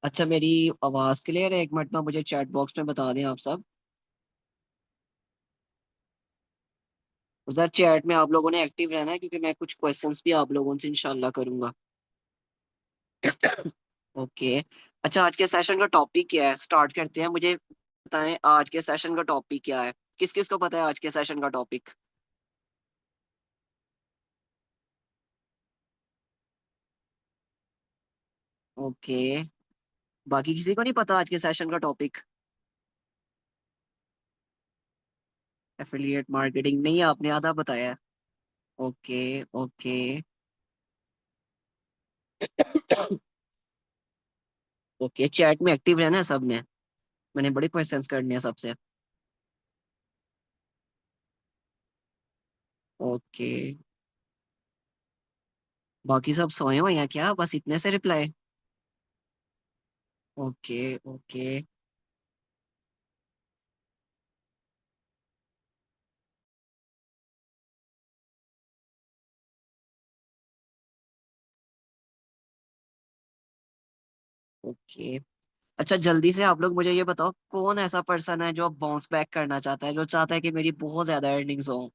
अच्छा, मेरी आवाज क्लियर है? एक मिनट में मुझे चैट बॉक्स में बता दें आप सब। और सर, चैट में आप लोगों ने एक्टिव रहना है क्योंकि मैं कुछ क्वेश्चंस भी आप लोगों से इंशाल्लाह करूंगा। ओके। अच्छा, आज के सेशन का टॉपिक क्या है? स्टार्ट करते हैं। मुझे बताएं आज के सेशन का टॉपिक क्या है। किस किस को पता है आज के सेशन का टॉपिक? ओके। बाकी किसी को नहीं पता आज के सेशन का टॉपिक? एफिलिएट मार्केटिंग नहीं, आपने आधा बताया है। ओके। ओके। ओके, चैट में एक्टिव रहना है सबने। मैंने बड़े क्वेश्चंस करने हैं सबसे। ओके। बाकी सब सोए हुए हैं क्या? बस इतने से रिप्लाई? ओके। ओके। ओके। अच्छा, जल्दी से आप लोग मुझे ये बताओ, कौन ऐसा पर्सन है जो बाउंस बैक करना चाहता है, जो चाहता है कि मेरी बहुत ज्यादा अर्निंग्स हो,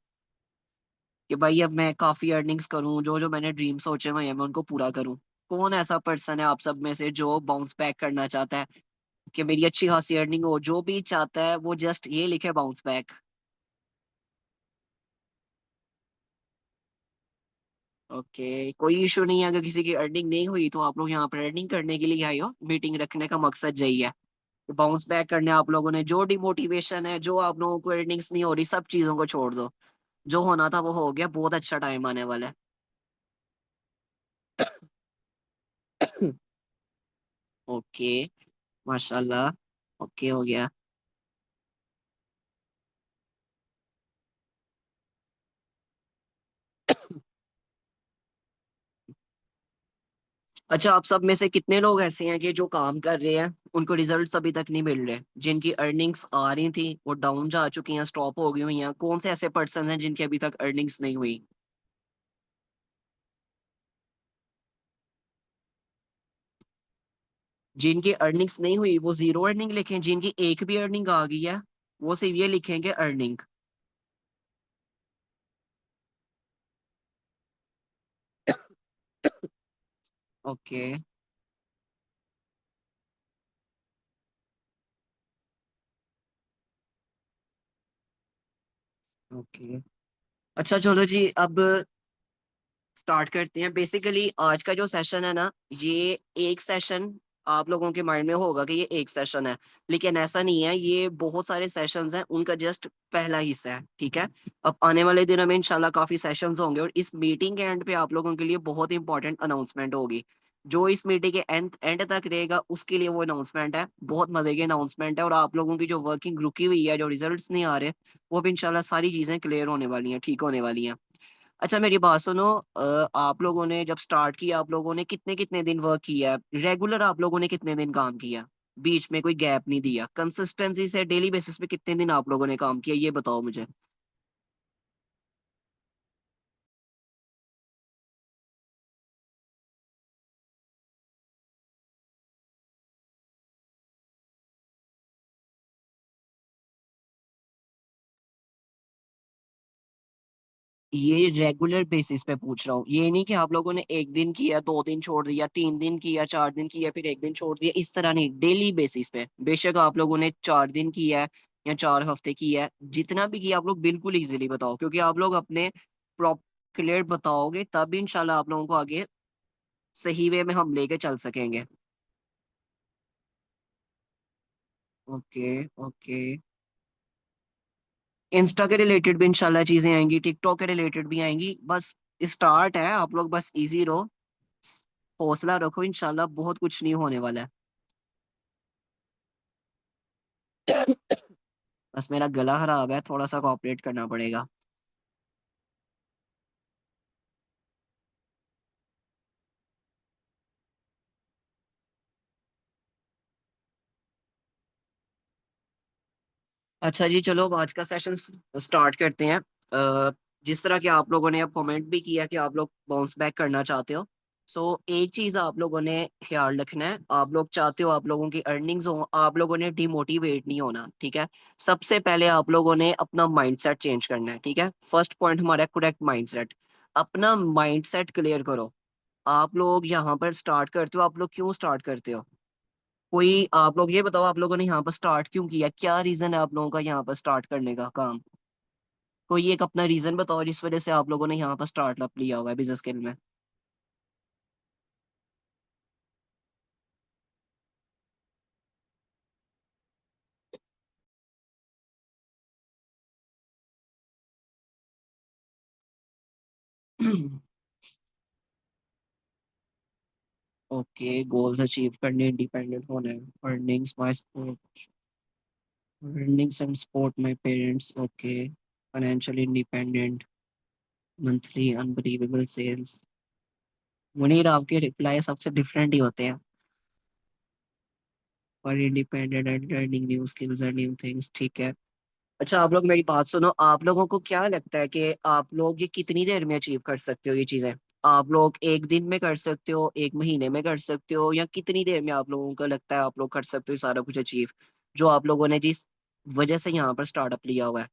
कि भाई अब मैं काफी अर्निंग्स करूं, जो जो मैंने ड्रीम सोचे हुए हैं मैं उनको पूरा करूं। कौन ऐसा पर्सन है आप सब में से जो बाउंस बैक करना चाहता है, कि मेरी अच्छी खासी अर्निंग हो? जो भी चाहता है वो जस्ट ये लिखे बाउंस बैक। ओके, कोई इशू नहीं है। अगर किसी की अर्निंग नहीं हुई तो आप लोग यहाँ पर अर्निंग करने के लिए आए हो। मीटिंग रखने का मकसद यही है। बाउंस बैक करने आप लोगों ने जो डिमोटिवेशन है, जो आप लोगों को अर्निंग्स नहीं हो रही, सब चीजों को छोड़ दो। जो होना था वो हो गया। बहुत अच्छा टाइम आने वाला है। ओके। माशाल्लाह। ओके, हो गया। अच्छा, आप सब में से कितने लोग ऐसे हैं कि जो काम कर रहे हैं, उनको रिजल्ट्स अभी तक नहीं मिल रहे? जिनकी अर्निंग्स आ रही थी वो डाउन जा चुकी हैं, स्टॉप हो गई हुई हैं। कौन से ऐसे पर्सन हैं जिनकी अभी तक अर्निंग्स नहीं हुई? जिनकी अर्निंग्स नहीं हुई वो जीरो अर्निंग लिखें। जिनकी एक भी अर्निंग आ गई है वो सिर्फ ये लिखेंगे अर्निंग। ओके। ओके। अच्छा चलो जी, अब स्टार्ट करते हैं। बेसिकली आज का जो सेशन है ना, ये एक सेशन आप लोगों के माइंड में होगा कि ये एक सेशन है, लेकिन ऐसा नहीं है। ये बहुत सारे सेशंस हैं, उनका जस्ट पहला हिस्सा है, ठीक है। अब आने वाले दिनों में इंशाल्लाह काफी सेशंस होंगे, और इस मीटिंग के एंड पे आप लोगों के लिए बहुत इंपॉर्टेंट अनाउंसमेंट होगी। जो इस मीटिंग के एंड एंड तक रहेगा उसके लिए वो अनाउंसमेंट है। बहुत मजे की अनाउंसमेंट है, और आप लोगों की जो वर्किंग रुकी हुई है, जो रिजल्ट्स नहीं आ रहे, वो भी इंशाल्लाह सारी चीजें क्लियर होने वाली हैं, ठीक होने वाली हैं। अच्छा, मेरी बात सुनो। आप लोगों ने जब स्टार्ट किया, आप लोगों ने कितने कितने दिन वर्क किया है रेगुलर? आप लोगों ने कितने दिन काम किया? बीच में कोई गैप नहीं दिया? कंसिस्टेंसी से डेली बेसिस पे कितने दिन आप लोगों ने काम किया, ये बताओ मुझे। ये रेगुलर बेसिस पे पूछ रहा हूँ, ये नहीं कि आप लोगों ने एक दिन किया, 2 दिन छोड़ दिया, 3 दिन किया, 4 दिन किया, फिर एक दिन छोड़ दिया, इस तरह नहीं। डेली बेसिस पे। बेशक आप लोगों ने 4 दिन किया है या 4 हफ्ते किया है, जितना भी किया आप लोग बिल्कुल इजीली बताओ, क्योंकि आप लोग अपने प्रॉपर क्लियर बताओगे तब इंशाल्लाह आप लोगों को आगे सही वे में हम लेके चल सकेंगे। ओके। ओके। इंस्टा के रिलेटेड भी इंशाल्लाह चीजें आएंगी, टिकटॉक के रिलेटेड भी आएंगी। बस स्टार्ट है, आप लोग बस इजी रहो, हौसला रखो, इंशाल्लाह बहुत कुछ नहीं होने वाला है। बस मेरा गला खराब है, थोड़ा सा कोऑपरेट करना पड़ेगा। अच्छा जी, चलो अब आज का सेशन स्टार्ट करते हैं। जिस तरह के आप लोगों ने अब कमेंट भी किया कि आप लोग बाउंस बैक करना चाहते हो, सो एक चीज आप लोगों ने ख्याल रखना है, आप लोग चाहते हो आप लोगों की अर्निंग्स हो, आप लोगों ने डिमोटिवेट नहीं होना, ठीक है। सबसे पहले आप लोगों ने अपना माइंडसेट चेंज करना है, ठीक है। फर्स्ट पॉइंट हमारा करेक्ट माइंडसेट। अपना माइंडसेट क्लियर करो। आप लोग यहाँ पर स्टार्ट करते हो, आप लोग क्यों स्टार्ट करते हो? कोई आप लोग ये बताओ, आप लोगों ने यहाँ पर स्टार्ट क्यों किया, क्या रीजन है आप लोगों का यहाँ पर स्टार्ट करने का काम? कोई एक अपना रीजन बताओ जिस वजह से आप लोगों ने यहाँ पर स्टार्टअप लिया हुआ है बिजनेस स्किल में। ओके, गोल्स अचीव करने, इंडिपेंडेंट होना है, earnings my support, earnings and support my parents, okay, financially independent, monthly unbelievable sales. Munir, आपके रिप्लाई सबसे डिफरेंट ही होते हैं। और independent and learning new skills और न्यू थिंग्स, ठीक है। अच्छा, आप लोग मेरी बात सुनो, आप लोगों को क्या लगता है कि आप लोग ये कितनी देर में अचीव कर सकते हो ये चीजें? आप लोग एक दिन में कर सकते हो, एक महीने में कर सकते हो, या कितनी देर में आप लोगों को लगता है आप लोग कर सकते हो ये सारा कुछ अचीव, जो आप लोगों ने जिस वजह से यहाँ पर स्टार्टअप लिया हुआ है?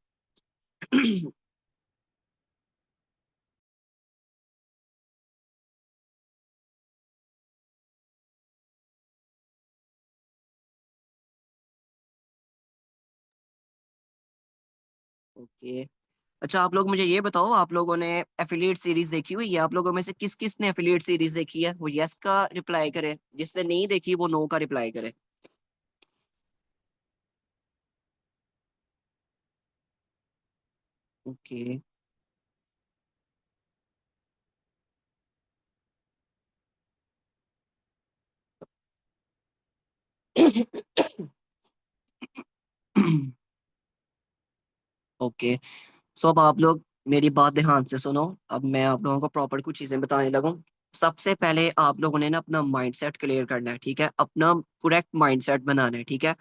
ओके। अच्छा, आप लोग मुझे ये बताओ, आप लोगों ने एफिलिएट सीरीज देखी हुई है? आप लोगों में से किस किस ने एफिलिएट सीरीज देखी है वो यस का रिप्लाई करे, जिसने नहीं देखी वो नो का रिप्लाई करे। ओके। ओके। सो अब आप लोग मेरी बात ध्यान से सुनो। अब मैं आप लोगों को प्रॉपर कुछ चीजें बताने लगूं। सबसे पहले आप लोगों ने ना अपना माइंडसेट क्लियर करना है, ठीक है। अपना करेक्ट माइंडसेट बनाना है, ठीक है।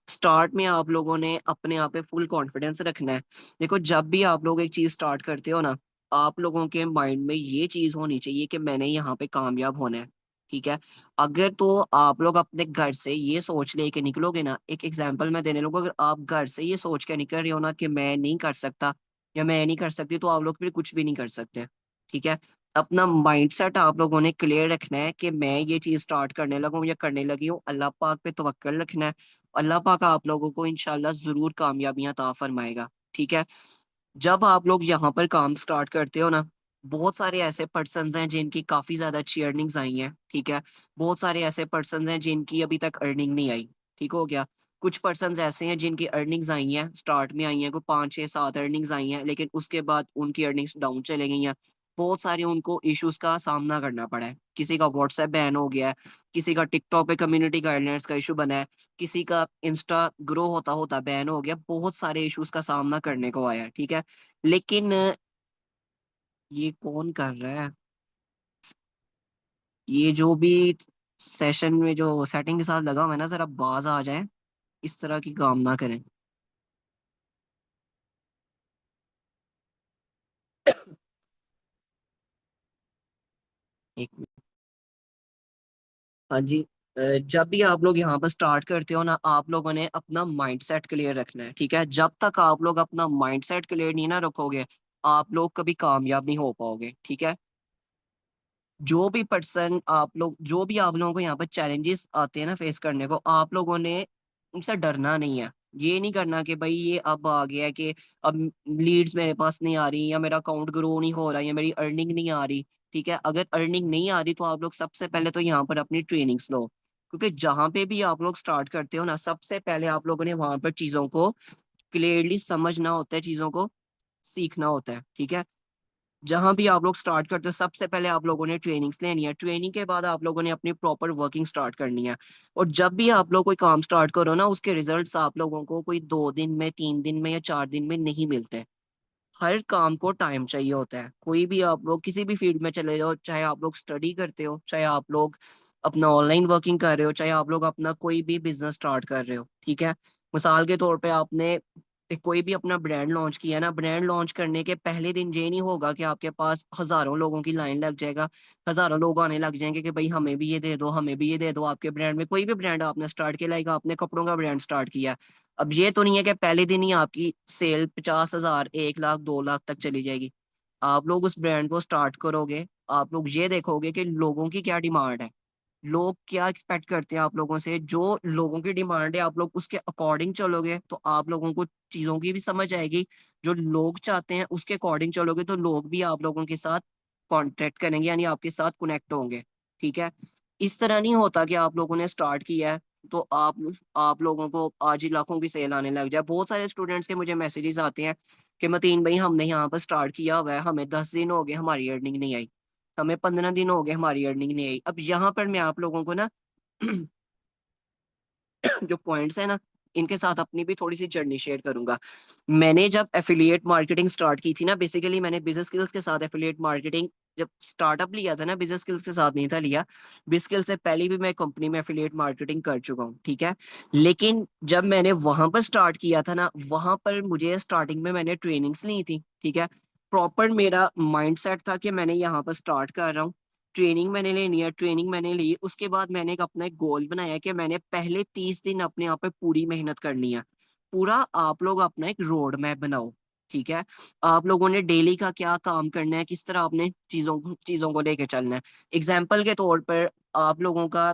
स्टार्ट में आप लोगों ने अपने आप पे फुल कॉन्फिडेंस रखना है। देखो, जब भी आप लोग एक चीज स्टार्ट करते हो ना, आप लोगों के माइंड में ये चीज होनी चाहिए कि मैंने यहाँ पे कामयाब होना है, ठीक है। अगर तो आप लोग अपने घर से ये सोच लेके निकलोगे ना, एक एग्जांपल मैं देने लगूँ, अगर आप घर से ये सोच के निकल रहे हो ना कि मैं नहीं कर सकता या मैं नहीं कर सकती, तो आप लोग फिर कुछ भी नहीं कर सकते, ठीक है। अपना माइंडसेट आप लोगों ने क्लियर रखना है कि मैं ये चीज स्टार्ट करने लगा हूँ या करने लगी हूँ, अल्लाह पाक पे तवक्कल रखना है। अल्लाह पाक आप लोगों को इंशाल्लाह जरूर कामयाबियां अता फरमाएगा, ठीक है। जब आप लोग यहाँ पर काम स्टार्ट करते हो ना, बहुत सारे ऐसे पर्सन्स हैं जिनकी काफी ज्यादा अच्छी अर्निंग्स आई हैं, ठीक है। बहुत सारे ऐसे पर्सन्स हैं जिनकी अभी तक अर्निंग नहीं आई, ठीक हो गया। कुछ पर्सन्स ऐसे हैं जिनकी अर्निंग्स आई हैं, स्टार्ट में आई हैं, कोई 5 6 7 अर्निंग्स आई हैं, लेकिन उसके बाद उनकी अर्निंग्स डाउन चले गई हैं। बहुत सारे उनको इश्यूज का सामना करना पड़ा है। किसी का व्हाट्सएप बैन हो गया है, किसी का टिकटॉक पे कम्युनिटी गाइडलाइंस का इशू बना है, किसी का इंस्टा ग्रो होता होता बैन हो गया। बहुत सारे इश्यूज का सामना करने को आया है, ठीक है। लेकिन ये कौन कर रहा है? ये जो भी सेशन में जो सेटिंग के साथ लगा हुआ है ना, जरा बाज आ जाए, इस तरह की काम ना करें। एक मिनट। हाँ जी। जब भी आप लोग यहाँ पर स्टार्ट करते हो ना, आप लोगों ने अपना माइंडसेट क्लियर रखना है, ठीक है। जब तक आप लोग अपना माइंडसेट क्लियर नहीं ना रखोगे, आप लोग कभी कामयाब नहीं हो पाओगे, ठीक है। जो भी आप लोगों को यहाँ पर चैलेंजेस आते हैं ना फेस करने को, आप लोगों ने उनसे डरना नहीं है। ये नहीं करना कि भाई ये अब आ गया है कि अब लीड्स मेरे पास नहीं आ रही, या मेरा अकाउंट ग्रो नहीं हो रहा, या मेरी अर्निंग नहीं आ रही, ठीक है। अगर अर्निंग नहीं आ रही तो आप लोग सबसे पहले तो यहाँ पर अपनी ट्रेनिंग्स लो, क्योंकि जहां पे भी आप लोग स्टार्ट करते हो ना, सबसे पहले आप लोगों ने वहां पर चीजों को क्लियरली समझना होता है, चीजों को सीखना होता है, ठीक है। जहां भी आप लोग स्टार्ट करते हो, सबसे पहले आप लोगों ने ट्रेनिंग्स लेनी है, ट्रेनिंग के बाद आप लोगों ने अपनी प्रॉपर वर्किंग स्टार्ट करनी है। और जब भी आप लोग कोई काम स्टार्ट करो ना, उसके रिजल्ट्स आप लोगों को कोई 2 दिन में, 3 दिन में या 4 दिन में नहीं मिलते। हर काम को टाइम चाहिए होता है। कोई भी आप लोग किसी भी फील्ड में चले जाओ, चाहे आप लोग स्टडी करते हो, चाहे आप लोग अपना ऑनलाइन वर्किंग कर रहे हो, चाहे आप लोग अपना कोई भी बिजनेस स्टार्ट कर रहे हो, ठीक है। मिसाल के तौर पे आपने कोई भी अपना ब्रांड लॉन्च किया ना, ब्रांड लॉन्च करने के पहले दिन ये नहीं होगा कि आपके पास हजारों लोगों की लाइन लग जाएगा, हजारों लोग आने लग जाएंगे कि भाई हमें भी ये दे दो, हमें भी ये दे दो आपके ब्रांड में। कोई भी ब्रांड आपने स्टार्ट किया, लाइक आपने कपड़ों का ब्रांड स्टार्ट किया, अब ये तो नहीं है कि पहले दिन ही आपकी सेल 50,000, 1 लाख, 2 लाख तक चली जाएगी। आप लोग उस ब्रांड को स्टार्ट करोगे, आप लोग ये देखोगे कि लोगों की क्या डिमांड है, लोग क्या एक्सपेक्ट करते हैं आप लोगों से, जो लोगों की डिमांड है आप लोग उसके अकॉर्डिंग चलोगे तो आप लोगों को चीजों की भी समझ आएगी। जो लोग चाहते हैं उसके अकॉर्डिंग चलोगे तो लोग भी आप लोगों के साथ कांटेक्ट करेंगे, यानी आपके साथ कनेक्ट होंगे। ठीक है। इस तरह नहीं होता कि आप लोगों ने स्टार्ट किया है तो आप लोगों को आज ही लाखों की सेल आने लग जाए। बहुत सारे स्टूडेंट्स के मुझे मैसेजेस आते हैं कि मतीन भाई हमने यहाँ पर स्टार्ट किया हुआ है, हमें 10 दिन हो गए हमारी अर्निंग नहीं आई, हमें 15 दिन हो गए हमारी अर्निंग नहीं आई। अब यहाँ पर मैं आप लोगों को ना जो पॉइंट्स है ना, इनके साथ अपनी भी थोड़ी सी जर्नी शेयर करूंगा। मैंने जब एफिलिएट मार्केटिंग स्टार्ट की थी ना, बेसिकली मैंने बिजनेस स्किल्स के साथ एफिलिएट मार्केटिंग जब स्टार्टअप लिया था ना, बिजनेस स्किल्स के साथ नहीं था लिया। बिजनेस स्किल्स से पहले भी मैं कंपनी में एफिलिएट मार्केटिंग कर चुका हूँ, ठीक है। लेकिन जब मैंने वहां पर स्टार्ट किया था ना, वहां पर मुझे स्टार्टिंग में मैंने ट्रेनिंग्स ली थी, ठीक है। प्रॉपर मेरा माइंडसेट था कि मैंने यहाँ पर स्टार्ट कर रहा हूँ, ट्रेनिंग मैंने लेनी है, ट्रेनिंग मैंने ली। उसके बाद मैंने एक अपना एक गोल बनाया कि मैंने पहले 30 दिन अपने आप पे पूरी मेहनत करनी है। पूरा आप लोग अपना एक रोड मैप बनाओ, ठीक है। आप लोगों ने डेली का क्या काम करना है, किस तरह आपने चीजों को लेके चलना है। एग्जाम्पल के तौर पर आप लोगों का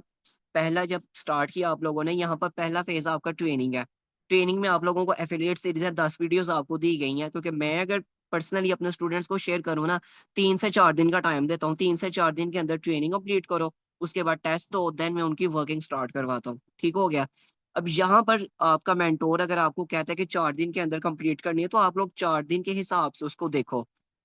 पहला जब स्टार्ट किया आप लोगों ने, यहाँ पर पहला फेज आपका ट्रेनिंग है। ट्रेनिंग में आप लोगों को एफिलिएट सीरीज है, 10 वीडियोस आपको दी गई हैं, क्योंकि मैं अगर पर्सनली अपने स्टूडेंट्स को शेयर करूँ ना, 3 से 4 दिन का टाइम देता हूँ, 3 से 4 दिन के अंदर ट्रेनिंग कंप्लीट करो, उसके बाद टेस्ट दो, देन मैं उनकी वर्किंग स्टार्ट करवाता हूँ, ठीक हो गया। अब यहाँ पर आपका मेंटोर अगर आपको कहता है कि 4 दिन के अंदर कंप्लीट करनी है, तो आप लोग 4 दिन के हिसाब से उसको देखो,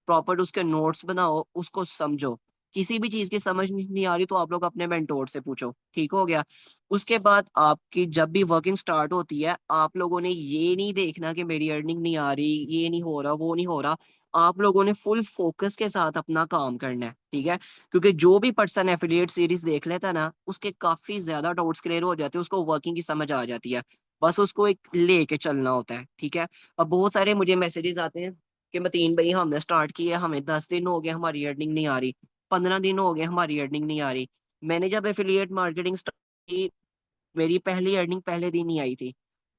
प्रॉपर उसके नोट्स बनाओ, उसको समझो। किसी भी चीज की समझ नहीं आ रही तो आप लोग अपने मेंटोर से पूछो, ठीक हो गया। उसके बाद आपकी जब भी वर्किंग स्टार्ट होती है, आप लोगों ने ये नहीं देखना कि मेरी अर्निंग नहीं आ रही, ये नहीं हो रहा, वो नहीं हो रहा। आप लोगों ने फुल फोकस के साथ अपना काम करना है, ठीक है। क्योंकि जो भी पर्सन एफिलिएट सीरीज देख लेता है ना, उसके काफी ज्यादा डाउट्स क्लियर हो जाते हैं, उसको वर्किंग की समझ आ जाती है। बस उसको एक लेके चलना होता है, ठीक है। अब बहुत सारे मुझे मैसेजेस आते हैं कि मतीन भाई हमने स्टार्ट किया, हमें 10 दिन हो गए हमारी अर्निंग नहीं आ रही, 15 दिन हो गए हमारी अर्निंग नहीं आ रही। मैंने जब एफिलिएट मार्केटिंग स्टार्ट की, मेरी पहली अर्निंग पहले दिन ही आई थी।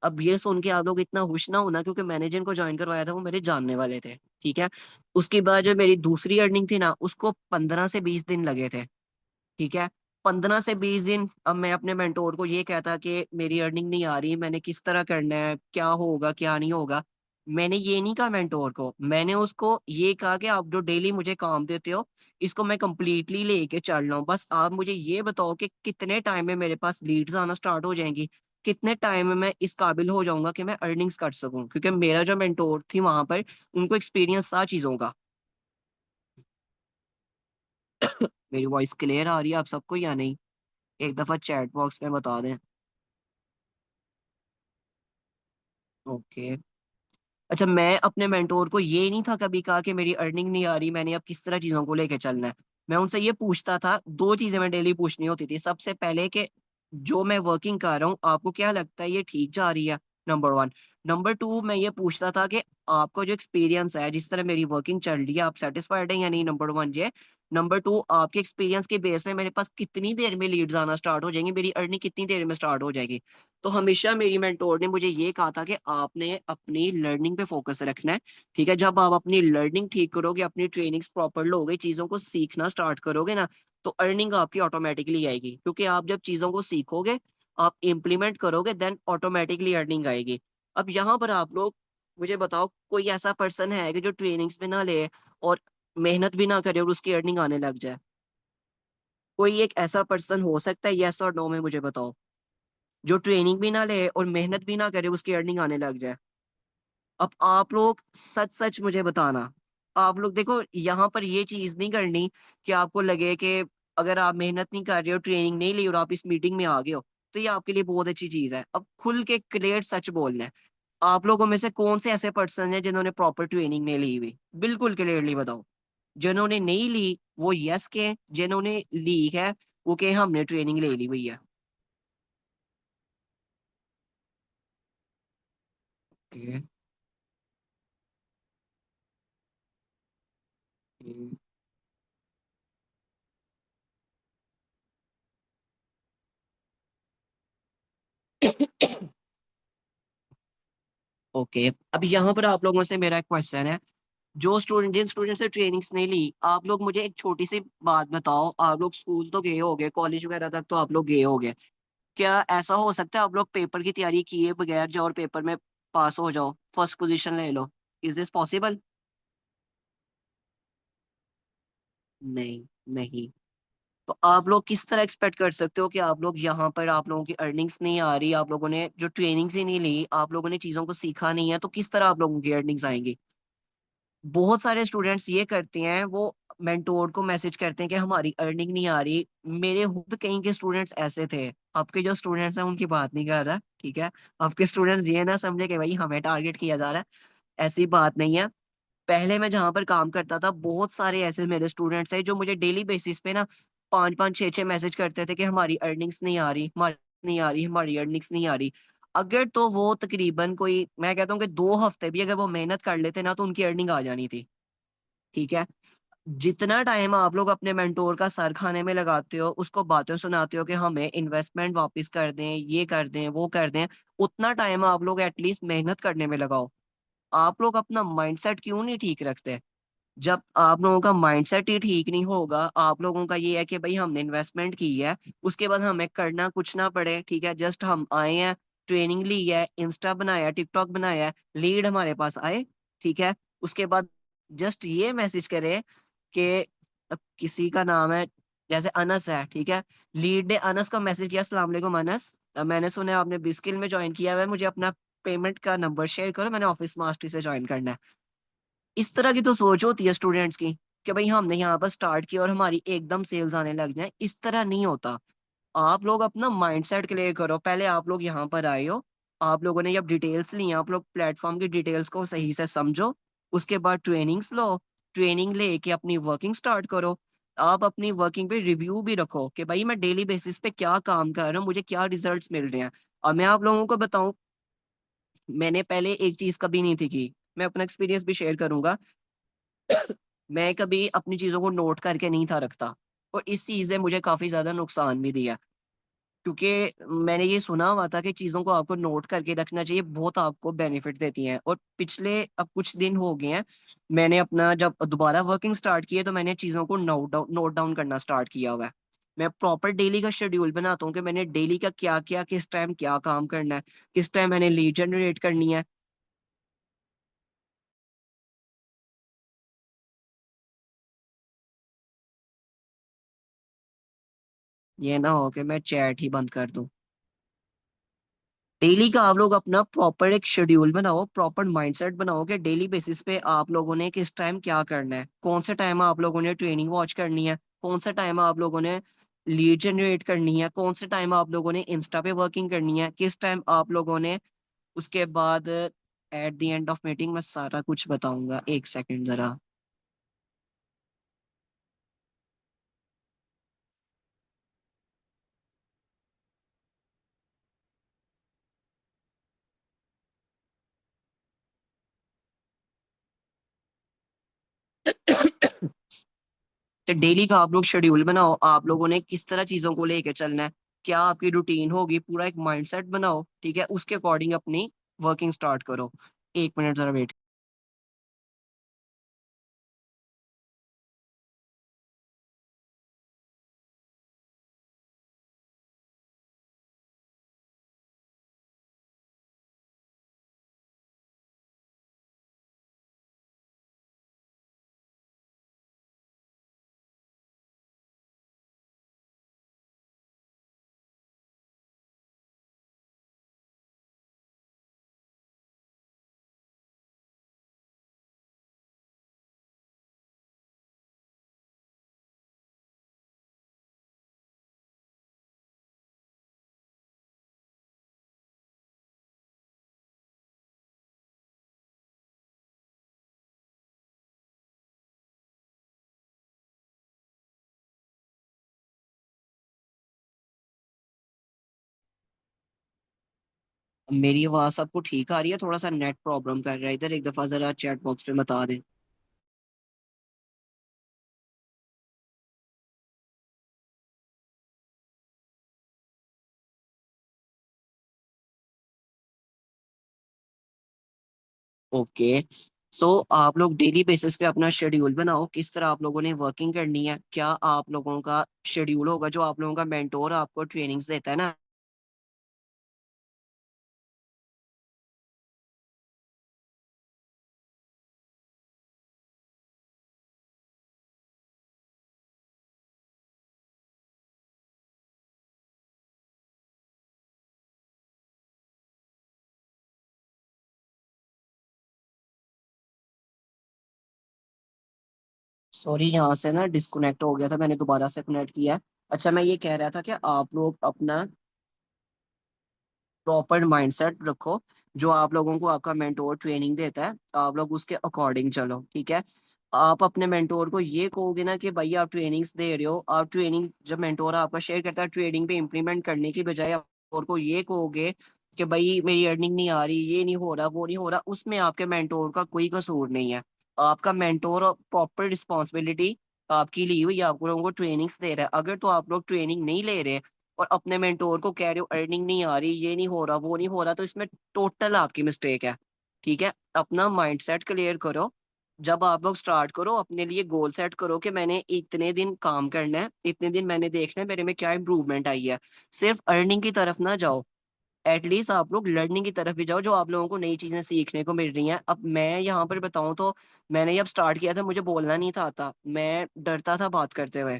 अब ये सुन के आप लोग इतना खुश ना होना, क्योंकि मैंने जिनको ज्वाइन करवाया था वो मेरे जानने वाले थे, ठीक है। उसके बाद जो मेरी दूसरी अर्निंग थी ना, उसको 15 से 20 दिन लगे थे, ठीक है। 15 से 20 दिन अब मैं अपने मेंटोर को ये कहता कि मेरी अर्निंग नहीं आ रही, मैंने किस तरह करना है, क्या होगा क्या नहीं होगा। मैंने ये नहीं कहा मेंटोर को, मैंने उसको ये कहा कि आप जो डेली मुझे काम देते हो, इसको मैं कंप्लीटली लेके चल रहा हूँ, बस आप मुझे ये बताओ कि कितने टाइम में मेरे पास लीड्स आना स्टार्ट हो जाएंगी, कितने टाइम में मैं इस काबिल हो जाऊंगा कि मैं अर्निंग्स कर सकूं। क्योंकि मेरा जो मेंटोर थी वहां पर, उनको एक्सपीरियंस था चीजों का। मेरी वॉइस क्लियर आ रही है आप सबको या नहीं? एक दफा चैट बॉक्स में बता दें। ओके। अच्छा, मैं अपने मेंटोर को ये नहीं था कभी कहा कि मेरी अर्निंग नहीं आ रही, मैंने अब किस तरह चीजों को लेके चलना है। मैं उनसे ये पूछता था, दो चीजें मैं डेली पूछनी होती थी। सबसे पहले कि जो मैं वर्किंग कर रहा हूँ आपको क्या लगता है ये ठीक जा रही है, नंबर वन। नंबर टू, मैं ये पूछता था कि आपका जो एक्सपीरियंस है, जिस तरह मेरी वर्किंग चल रही है, आप सेटिस्फाइड हैं या नहीं, नंबर वन ये। नंबर टू, आपके एक्सपीरियंस के बेस में मेरे पास कितनी देर में लीड्स आना स्टार्ट हो जाएंगी, मेरी अर्निंग कितनी देर में स्टार्ट हो जाएगी। तो हमेशा मेरी मेंटोर ने मुझे ये कहा था कि आपने अपनी लर्निंग पे फोकस रखना है, ठीक है। जब आप अपनी लर्निंग ठीक करोगे, अपनी ट्रेनिंग्स प्रॉपर लोगे, चीजों को सीखना स्टार्ट करोगे ना, तो अर्निंग आपकी ऑटोमेटिकली आएगी। क्योंकि आप जब चीजों को सीखोगे, आप इम्प्लीमेंट करोगे, देन ऑटोमेटिकली अर्निंग आएगी। अब यहाँ पर आप लोग मुझे बताओ, कोई ऐसा पर्सन है कि जो ट्रेनिंग्स में ना ले और मेहनत भी ना करे और उसकी अर्निंग आने लग जाए? कोई एक ऐसा पर्सन हो सकता है, यस और नो में मुझे बताओ, जो ट्रेनिंग भी ना ले और मेहनत भी ना करे उसकी अर्निंग आने लग जाए? अब आप लोग सच सच मुझे बताना। आप लोग देखो, यहाँ पर ये चीज नहीं करनी कि आपको लगे कि अगर आप मेहनत नहीं कर रहे हो, ट्रेनिंग नहीं ली और आप इस मीटिंग में आ गए हो, तो ये आपके लिए बहुत अच्छी चीज है। अब खुल के क्लियर सच बोलना है। आप लोगों में से कौन से ऐसे पर्सन हैं जिन्होंने प्रॉपर ट्रेनिंग नहीं ली हुई? बिल्कुल क्लियरली बताओ। जिन्होंने नहीं ली वो यस के, जिन्होंने ली है वो के हमने ट्रेनिंग ले ली हुई है। ठीक है। हम्म। ओके, अब यहाँ पर आप लोगों से मेरा एक क्वेश्चन है। जो स्टूडेंट जिन स्टूडेंट से ट्रेनिंग्स नहीं ली, आप लोग मुझे एक छोटी सी बात बताओ। आप लोग स्कूल तो गए होगे, कॉलेज वगैरह तक तो आप लोग गए होगे। क्या ऐसा हो सकता है आप लोग पेपर की तैयारी किए बगैर जाओ और पेपर में पास हो जाओ, फर्स्ट पोजीशन ले लो? Is this possible? नहीं, नहीं। तो आप लोग किस तरह एक्सपेक्ट कर सकते हो कि आप लोग यहाँ पर, आप लोगों की अर्निंग्स नहीं आ रही, आप लोगों ने जो ट्रेनिंग्स ही नहीं ली, आप लोगों ने चीजों को सीखा नहीं है, तो किस तरह आप लोगों की अर्निंग्स आएंगी? बहुत सारे स्टूडेंट्स ये करते हैं, वो मेंटोर को मैसेज करते हैं कि हमारी अर्निंग नहीं आ रही। मेरे खुद कहीं के स्टूडेंट्स ऐसे थे। आपके जो स्टूडेंट्स हैं उनकी बात नहीं कर रहा, ठीक है? आपके स्टूडेंट्स ये ना समझे कि भाई हमें टारगेट किया जा रहा है, ऐसी बात नहीं है। पहले मैं जहां पर काम करता था, बहुत सारे ऐसे मेरे स्टूडेंट्स हैं जो मुझे डेली बेसिस पे ना 5-5 6-6 मैसेज करते थे कि हमारी अर्निंग्स नहीं आ रही, हमारी नहीं आ रही, हमारी अर्निंग्स नहीं आ रही। अगर तो वो तकरीबन कोई, मैं कहता हूँ कि 2 हफ्ते भी अगर वो मेहनत कर लेते ना, तो उनकी अर्निंग आ जानी थी। ठीक है? जितना टाइम आप लोग अपने मेंटोर का सर खाने में लगाते हो, उसको बातें सुनाते हो कि हमें इन्वेस्टमेंट वापस कर दें, ये कर दें, वो कर दें, उतना टाइम आप लोग एटलीस्ट मेहनत करने में लगाओ। आप लोग अपना माइंडसेट क्यों नहीं ठीक रखते? जब आप लोगों का माइंडसेट ही ठीक नहीं होगा, आप लोगों का ये है कि भाई हमने इन्वेस्टमेंट की है, उसके बाद हमें करना कुछ ना पड़े, ठीक है, जस्ट हम आए हैं, ट्रेनिंग ली है, इंस्टा बनाया, टिकटॉक बनाया है, लीड हमारे पास आए, ठीक है, उसके बाद जस्ट ये मैसेज करे कि किसी का नाम है, जैसे अनस है, ठीक है, लीड ने अनस का मैसेज किया, अस्सलाम वालेकुम अनस, मैंने सुना है आपने बिस्किल में ज्वाइन किया हुआ है, मुझे अपना पेमेंट का नंबर शेयर करो, मैंने ऑफिस मास्टरी से ज्वाइन करना है। इस तरह की तो सोच होती है स्टूडेंट्स की कि भाई हमने यहाँ पर स्टार्ट किया और हमारी एकदम सेल्स आने लग जाए। इस तरह नहीं होता। आप लोग अपना माइंडसेट क्लियर करो। पहले आप लोग यहाँ पर आए हो, आप लोगों ने जब डिटेल्स ली, आप लोग प्लेटफॉर्म की डिटेल्स को सही से समझो, उसके बाद ट्रेनिंग्स लो, ट्रेनिंग लेके अपनी वर्किंग स्टार्ट करो। आप अपनी वर्किंग पे रिव्यू भी रखो कि भाई मैं डेली बेसिस पे क्या काम कर रहा हूँ, मुझे क्या रिजल्ट्स मिल रहे हैं। और मैं आप लोगों को बताऊं, मैंने पहले एक चीज कभी नहीं थी की, मैं अपना एक्सपीरियंस भी शेयर करूंगा। मैं कभी अपनी चीजों को नोट करके नहीं था रखता, और इस चीज ने मुझे काफी ज्यादा नुकसान भी दिया। क्योंकि मैंने ये सुना हुआ था कि चीजों को आपको नोट करके रखना चाहिए, बहुत आपको बेनिफिट देती हैं। और पिछले अब कुछ दिन हो गए हैं, मैंने अपना जब दोबारा वर्किंग स्टार्ट की है, तो मैंने चीजों को नोट डाउन करना स्टार्ट किया हुआ है। मैं प्रॉपर डेली का शेड्यूल बनाता हूँ कि मैंने डेली का क्या क्या, किस टाइम क्या काम करना है, किस टाइम मैंने लीड जनरेट करनी है। ये ना हो कि मैं चैट ही बंद कर दूं। डेली का आप लोग अपना प्रॉपर एक शेड्यूल बनाओ, प्रॉपर माइंडसेट बनाओ कि डेली बेसिस पे आप लोगों ने किस टाइम क्या करना है, कौन से टाइम आप लोगों ने ट्रेनिंग वॉच करनी है, कौन सा टाइम आप लोगों ने लीड जनरेट करनी है, कौन से टाइम आप लोगों ने इंस्टा पे वर्किंग करनी है, किस टाइम आप लोगों ने उसके बाद at the end of meeting मैं सारा कुछ बताऊंगा, एक सेकंड जरा। तो डेली का आप लोग शेड्यूल बनाओ, आप लोगों ने किस तरह चीजों को लेके चलना है, क्या आपकी रूटीन होगी, पूरा एक माइंडसेट बनाओ, ठीक है, उसके अकॉर्डिंग अपनी वर्किंग स्टार्ट करो। एक मिनट जरा वेट। मेरी आवाज सबको ठीक आ रही है? थोड़ा सा नेट प्रॉब्लम कर रहा है इधर, एक दफा जरा चैट बॉक्स में बता दें। ओके। सो आप लोग डेली बेसिस पे अपना शेड्यूल बनाओ, किस तरह आप लोगों ने वर्किंग करनी है, क्या आप लोगों का शेड्यूल होगा, जो आप लोगों का मेंटोर आपको ट्रेनिंग्स देता है ना। सॉरी, यहाँ से ना डिस्कनेक्ट हो गया था, मैंने दोबारा से कनेक्ट किया है। अच्छा, मैं ये कह रहा था कि आप लोग अपना प्रॉपर माइंडसेट रखो। जो आप लोगों को आपका मेंटोर ट्रेनिंग देता है, आप लोग उसके अकॉर्डिंग चलो, ठीक है। आप अपने मेंटोर को ये कहोगे ना कि भाई आप ट्रेनिंग्स दे रहे हो, आप ट्रेनिंग जब मेंटोर आपका शेयर करता है ट्रेनिंग पे इम्प्लीमेंट करने की बजाय आप मेंटोर को ये कहोगे कि भाई मेरी अर्निंग नहीं आ रही, ये नहीं हो रहा, वो नहीं हो रहा, उसमें आपके मेंटोर का कोई कसूर नहीं है। आपका मेंटोर प्रॉपर रिस्पॉन्सिबिलिटी आपकी ली हुई, आप लोगों को ट्रेनिंग्स दे रहा है। अगर तो आप लोग ट्रेनिंग नहीं ले रहे और अपने मेंटोर को कह रहे हो अर्निंग नहीं आ रही, ये नहीं हो रहा, वो नहीं हो रहा, तो इसमें टोटल आपकी मिस्टेक है। ठीक है, अपना माइंडसेट क्लियर करो। जब आप लोग स्टार्ट करो, अपने लिए गोल सेट करो कि मैंने इतने दिन काम करना है, इतने दिन मैंने देखना है मेरे में क्या इंप्रूवमेंट आई है। सिर्फ अर्निंग की तरफ ना जाओ, एटलीस्ट आप लोग लर्निंग की तरफ भी जाओ, जो आप लोगों को नई चीजें सीखने को मिल रही हैं। अब मैं यहाँ पर बताऊं तो मैंने जब स्टार्ट किया था मुझे बोलना नहीं था आता, मैं डरता था बात करते हुए।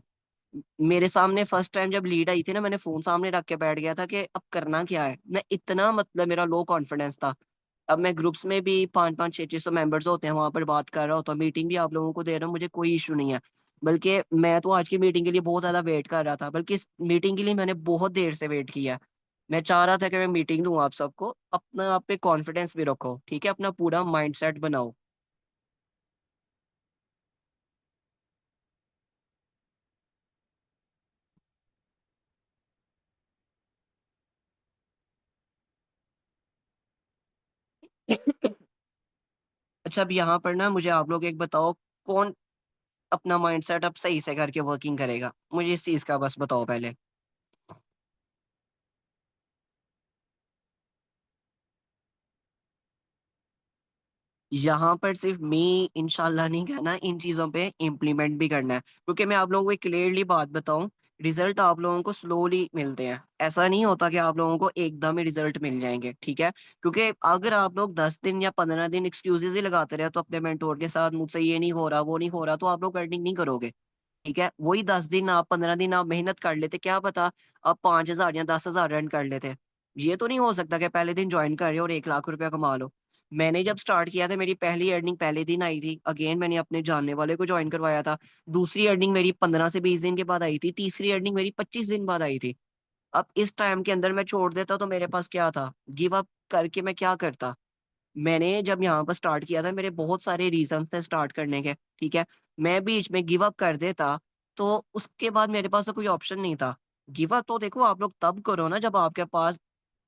मेरे सामने फर्स्ट टाइम जब लीड आई थी ना, मैंने फोन सामने रख के बैठ गया था कि अब करना क्या है, मैं इतना मतलब मेरा लो कॉन्फिडेंस था। अब मैं ग्रुप्स में भी 500-500-600 मेंबर्स होते हैं, वहां पर बात कर रहा होता हूँ, मीटिंग भी आप लोगों को दे रहा हूँ, मुझे कोई इशू नहीं है। बल्कि मैं तो आज की मीटिंग के लिए बहुत ज्यादा वेट कर रहा था, बल्कि इस मीटिंग के लिए मैंने बहुत देर से वेट किया। मैं चाह रहा था कि मैं मीटिंग दूं आप सबको। अपना आप पे कॉन्फिडेंस भी रखो, ठीक है, अपना पूरा माइंडसेट बनाओ। अच्छा, अब यहाँ पर ना मुझे आप लोग एक बताओ, कौन अपना माइंड सेटअप सही से करके वर्किंग करेगा, मुझे इस चीज का बस बताओ पहले। यहाँ पर सिर्फ मी इंशाल्लाह नहीं कहना, इन चीजों पे इम्प्लीमेंट भी करना है, क्योंकि मैं आप लोगों को एक क्लियरली बात बताऊं, रिजल्ट आप लोगों को स्लोली मिलते हैं। ऐसा नहीं होता कि आप लोगों को एकदम ही रिजल्ट मिल जाएंगे, ठीक है। क्योंकि अगर आप लोग 10 दिन या 15 दिन एक्सक्यूजेज ही लगाते रहे तो अपने मेंटोर के साथ, मुझसे ये नहीं हो रहा, वो नहीं हो रहा, तो आप लोग अर्निंग नहीं करोगे। ठीक है, वही 10 दिन आप 15 दिन आप मेहनत कर लेते, क्या पता आप 5,000 या 10,000 रन कर लेते। ये तो नहीं हो सकता कि पहले दिन ज्वाइन कर रहे हो और 1 लाख रुपया कमा लो। मैंने जब स्टार्ट किया था मेरी पहली अर्निंग पहले दिन आई थी, अगेन मैंने अपने जानने वाले को ज्वाइन करवाया था। दूसरी अर्निंग मेरी 15 से 20 दिन के बाद आई थी, तीसरी अर्निंग मेरी 25 दिन बाद आई थी। अब इस टाइम के अंदर मैं छोड़ देता तो मेरे पास क्या था, गिव अप करके मैं क्या करता। मैंने जब यहाँ पर स्टार्ट किया था, मेरे बहुत सारे रीजंस थे स्टार्ट करने के, ठीक है। मैं बीच में गिव अप कर देता तो उसके बाद मेरे पास तो कोई ऑप्शन नहीं था। गिव अप तो देखो आप लोग तब करो ना जब आपके पास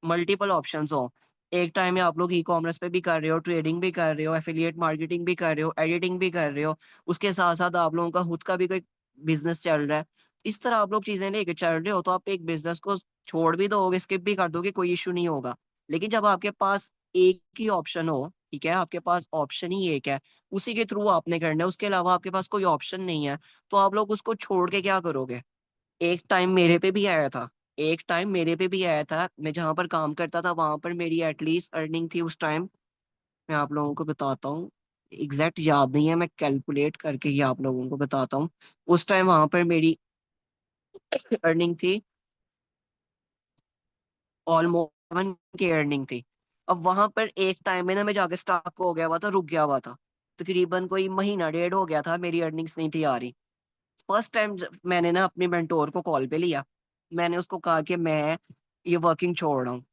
मल्टीपल ऑप्शंस हो। एक टाइम में आप लोग ई कॉमर्स पे भी कर रहे हो, ट्रेडिंग भी कर रहे हो, एफिलिएट मार्केटिंग भी कर रहे हो, एडिटिंग भी कर रहे हो, उसके साथ साथ आप लोगों का खुद का भी कोई बिजनेस चल रहा है। इस तरह आप लोग चीजें लेके चल रहे हो तो आप एक बिजनेस को छोड़ भी दोगे, स्किप भी कर दोगे, कोई इशू नहीं होगा। लेकिन जब आपके पास एक ही ऑप्शन हो, ठीक है, आपके पास ऑप्शन ही एक है, उसी के थ्रू आपने करना है, उसके अलावा आपके पास कोई ऑप्शन नहीं है, तो आप लोग उसको छोड़ के क्या करोगे। एक टाइम मेरे पे भी आया था, एक टाइम मेरे पे भी आया था, मैं जहां पर काम करता था वहां पर मेरी एटलीस्ट अर्निंग थी उस टाइम। मैं आप लोगों को बताता हूँ, एग्जैक्ट याद नहीं है, मैं कैलकुलेट करके ही आप लोगों को बताता हूँ। उस टाइम वहां पर मेरी अर्निंग थी ऑलमोस्ट 7K अर्निंग थी। अब वहां पर एक टाइम में ना मैं जाके स्टॉक हो गया हुआ था, रुक गया हुआ था। तकरीबन कोई महीना डेढ़ हो गया था, मेरी अर्निंग्स नहीं थी आ रही। फर्स्ट टाइम मैंने ना अपने मेंटोर को कॉल पे लिया, मैंने उसको कहा कि मैं ये वर्किंग छोड़ रहा हूँ।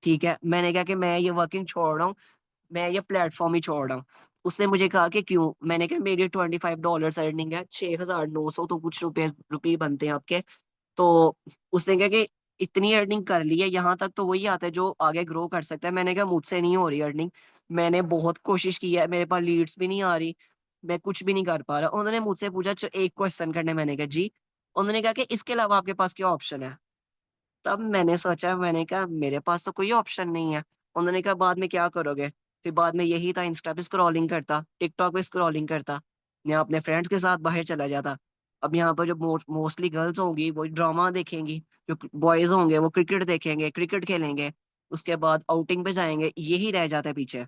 ठीक है, मैंने कहा कि मैं ये वर्किंग छोड़ रहा हूँ, मैं ये प्लेटफॉर्म ही छोड़ रहा हूँ। उसने मुझे कहा कि क्यों, मैंने कहा मेरी $25 अर्निंग है, 6,900 तो कुछ रुपये बनते हैं आपके। तो उसने कहा कि इतनी अर्निंग कर ली है, यहाँ तक तो वही आता है जो आगे ग्रो कर सकता है। मैंने कहा मुझसे नहीं हो रही अर्निंग, मैंने बहुत कोशिश की है, मेरे पास लीड्स भी नहीं आ रही, मैं कुछ भी नहीं कर पा रहा। उन्होंने मुझसे पूछा एक क्वेश्चन करने, मैंने कहा जी। उन्होंने कहा कि इसके अलावा आपके पास क्या ऑप्शन है। तब मैंने सोचा, मैंने कहा मेरे पास तो कोई ऑप्शन नहीं है। उन्होंने कहा बाद में क्या करोगे। फिर बाद में यही था, इंस्टा पे स्क्रॉलिंग करता, टिकटॉक पे स्क्रॉलिंग करता, या अपने फ्रेंड्स के साथ बाहर चला जाता। अब यहाँ पर जो मोस्टली गर्ल्स होंगी वो ड्रामा देखेंगी, जो बॉयज होंगे वो क्रिकेट देखेंगे, क्रिकेट खेलेंगे, उसके बाद आउटिंग पे जाएंगे, यही रह जाता है पीछे।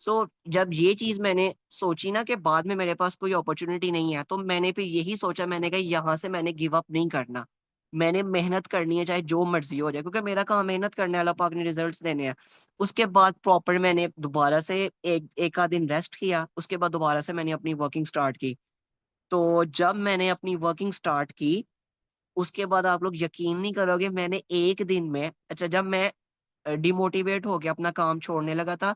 सो जब ये चीज मैंने सोची ना कि बाद में मेरे पास कोई अपॉर्चुनिटी नहीं है, तो मैंने फिर यही सोचा, मैंने कहा यहाँ से मैंने गिव अप नहीं करना, मैंने मेहनत करनी है चाहे जो मर्जी हो जाए, क्योंकि मेरा काम मेहनत करने वाला, पाक ने रिजल्ट्स देने हैं। उसके बाद प्रॉपर मैंने दोबारा से एक आध दिन रेस्ट किया, उसके बाद दोबारा से मैंने अपनी वर्किंग स्टार्ट की। तो जब मैंने अपनी वर्किंग स्टार्ट की, उसके बाद आप लोग यकीन नहीं करोगे, मैंने एक दिन में, अच्छा जब मैं डिमोटिवेट होकर अपना काम छोड़ने लगा था,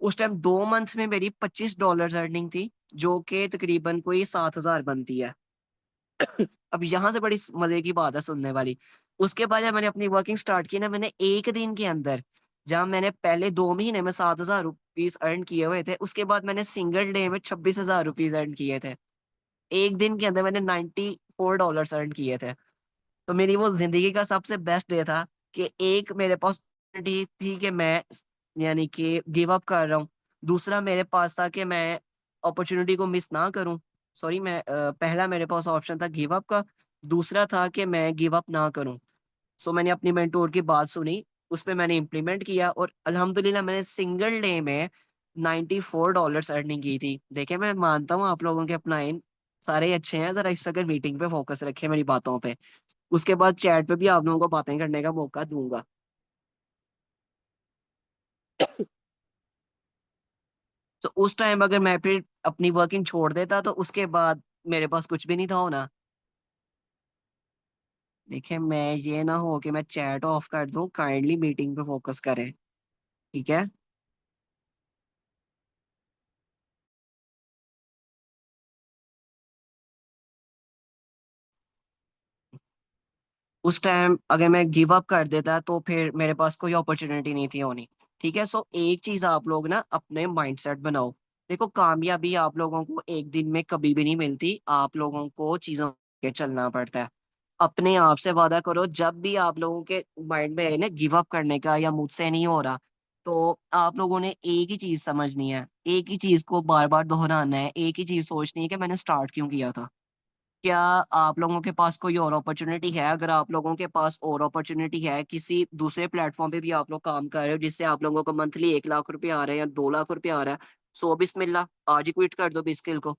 उस टाइम 2 मंथ में मेरी $25 अर्निंग थी, जो कि तकरीबन कोई 7,000 बनती है। अब यहाँ से बड़ी मजे की बात है सुनने वाली। उसके बाद जब मैंने अपनी वर्किंग स्टार्ट की ना, मैंने एक दिन के अंदर, जहाँ मैंने पहले 2 महीने में 7,000 रुपीज अर्न किए हुए थे, उसके बाद मैंने सिंगल डे में 26,000 रुपीज अर्न किए थे। एक दिन के अंदर मैंने $94 अर्न किए थे। तो मेरी वो जिंदगी का सबसे बेस्ट डे था, कि एक मेरे पास opportunity थी कि मैं, यानी कि गिव अप कर रहा हूँ। दूसरा मेरे पास था कि मैं अपॉर्चुनिटी को मिस ना करूं। सॉरी, मैं पहला मेरे पास ऑप्शन था गिव अप का, दूसरा था कि मैं गिव अप ना करूं। सो मैंने अपनी मेंटोर की बात सुनी, उस पर मैंने इम्प्लीमेंट किया, और अल्हम्दुलिल्लाह मैंने सिंगल डे में $94 अर्निंग की थी। देखे, मैं मानता हूँ आप लोगों के अपलाइन सारे अच्छे हैं, जरा इस वक्त मीटिंग पे फोकस रखे मेरी बातों पे। उसके बाद चैट पे भी आप लोगों को बातें करने का मौका दूंगा। तो उस टाइम अगर मैं फिर अपनी वर्किंग छोड़ देता, तो उसके बाद मेरे पास कुछ भी नहीं था होना। देखिए, मैं ये ना हो कि मैं चैट ऑफ कर दूं, काइंडली मीटिंग पे फोकस करें। ठीक है। उस टाइम अगर मैं गिव अप कर देता, तो फिर मेरे पास कोई अपॉर्चुनिटी नहीं थी होनी। ठीक है। सो एक चीज आप लोग ना अपने माइंडसेट बनाओ। देखो, कामयाबी आप लोगों को एक दिन में कभी भी नहीं मिलती, आप लोगों को चीजों के चलना पड़ता है। अपने आप से वादा करो, जब भी आप लोगों के माइंड में है ना गिव अप करने का या मुझसे नहीं हो रहा, तो आप लोगों ने एक ही चीज समझनी है, एक ही चीज को बार बार दोहराना है, एक ही चीज सोचनी है कि मैंने स्टार्ट क्यों किया था। क्या आप लोगों के पास कोई और अपॉर्चुनिटी है? अगर आप लोगों के पास और अपॉर्चुनिटी है, किसी दूसरे प्लेटफॉर्म पे भी आप लोग काम कर रहे हो, जिससे आप लोगों को मंथली 1 लाख रुपए आ रहे हैं या 2 लाख रुपए आ रहा है, सो बिस्मिल्लाह, आज ही क्विट कर दो बिस स्किल को।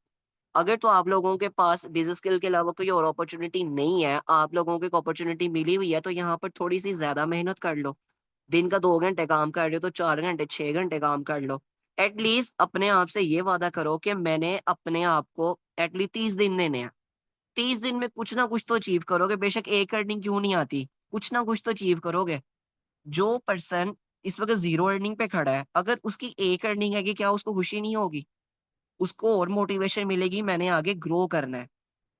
अगर तो आप लोगों के पास बिजनेस स्किल के अलावा कोई और अपॉर्चुनिटी नहीं है, आप लोगों को एक अपॉर्चुनिटी मिली हुई है, तो यहाँ पर थोड़ी सी ज्यादा मेहनत कर लो। दिन का 2 घंटे काम कर रहे हो तो 4 घंटे 6 घंटे काम कर लो। एटलीस्ट अपने आप से ये वादा करो कि मैंने अपने आप को एटलीस्ट 30 दिन देने हैं। 30 दिन में कुछ ना कुछ तो अचीव करोगे, बेशक एक अर्निंग क्यों नहीं आती, कुछ ना कुछ तो अचीव करोगे। जो पर्सन इस वक्त जीरो अर्निंग पे खड़ा है, अगर उसकी एक अर्निंग है, कि क्या उसको खुशी नहीं होगी? उसको और मोटिवेशन मिलेगी, मैंने आगे ग्रो करना है।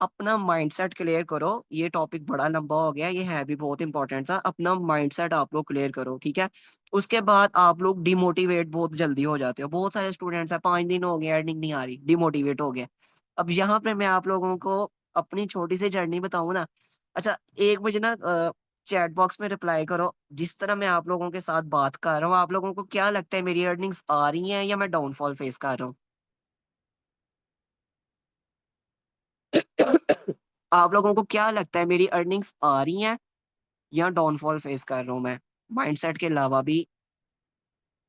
अपना माइंडसेट क्लियर करो। ये टॉपिक बड़ा लंबा हो गया, ये है भी बहुत इंपॉर्टेंट था। अपना माइंडसेट आप लोग क्लियर करो, ठीक है। उसके बाद आप लोग डिमोटिवेट बहुत जल्दी हो जाते हो। बहुत सारे स्टूडेंट्स हैं, 5 दिन हो गए अर्निंग नहीं आ रही, डिमोटिवेट हो गए। अब यहाँ पे मैं आप लोगों को अपनी छोटी सी जर्नी बताऊं ना। अच्छा, एक मुझे ना चैट बॉक्स में रिप्लाई करो, जिस तरह मैं आप लोगों के साथ बात कर रहा हूँ, आप लोगों को क्या लगता है, मेरी अर्निंग्स आ रही हैं या मैं डाउनफॉल फेस कर रहा हूँ? आप लोगों को क्या लगता है, मेरी अर्निंग्स आ रही हैं या डाउनफॉल फेस कर रहा हूं मैं? माइंडसेट के अलावा भी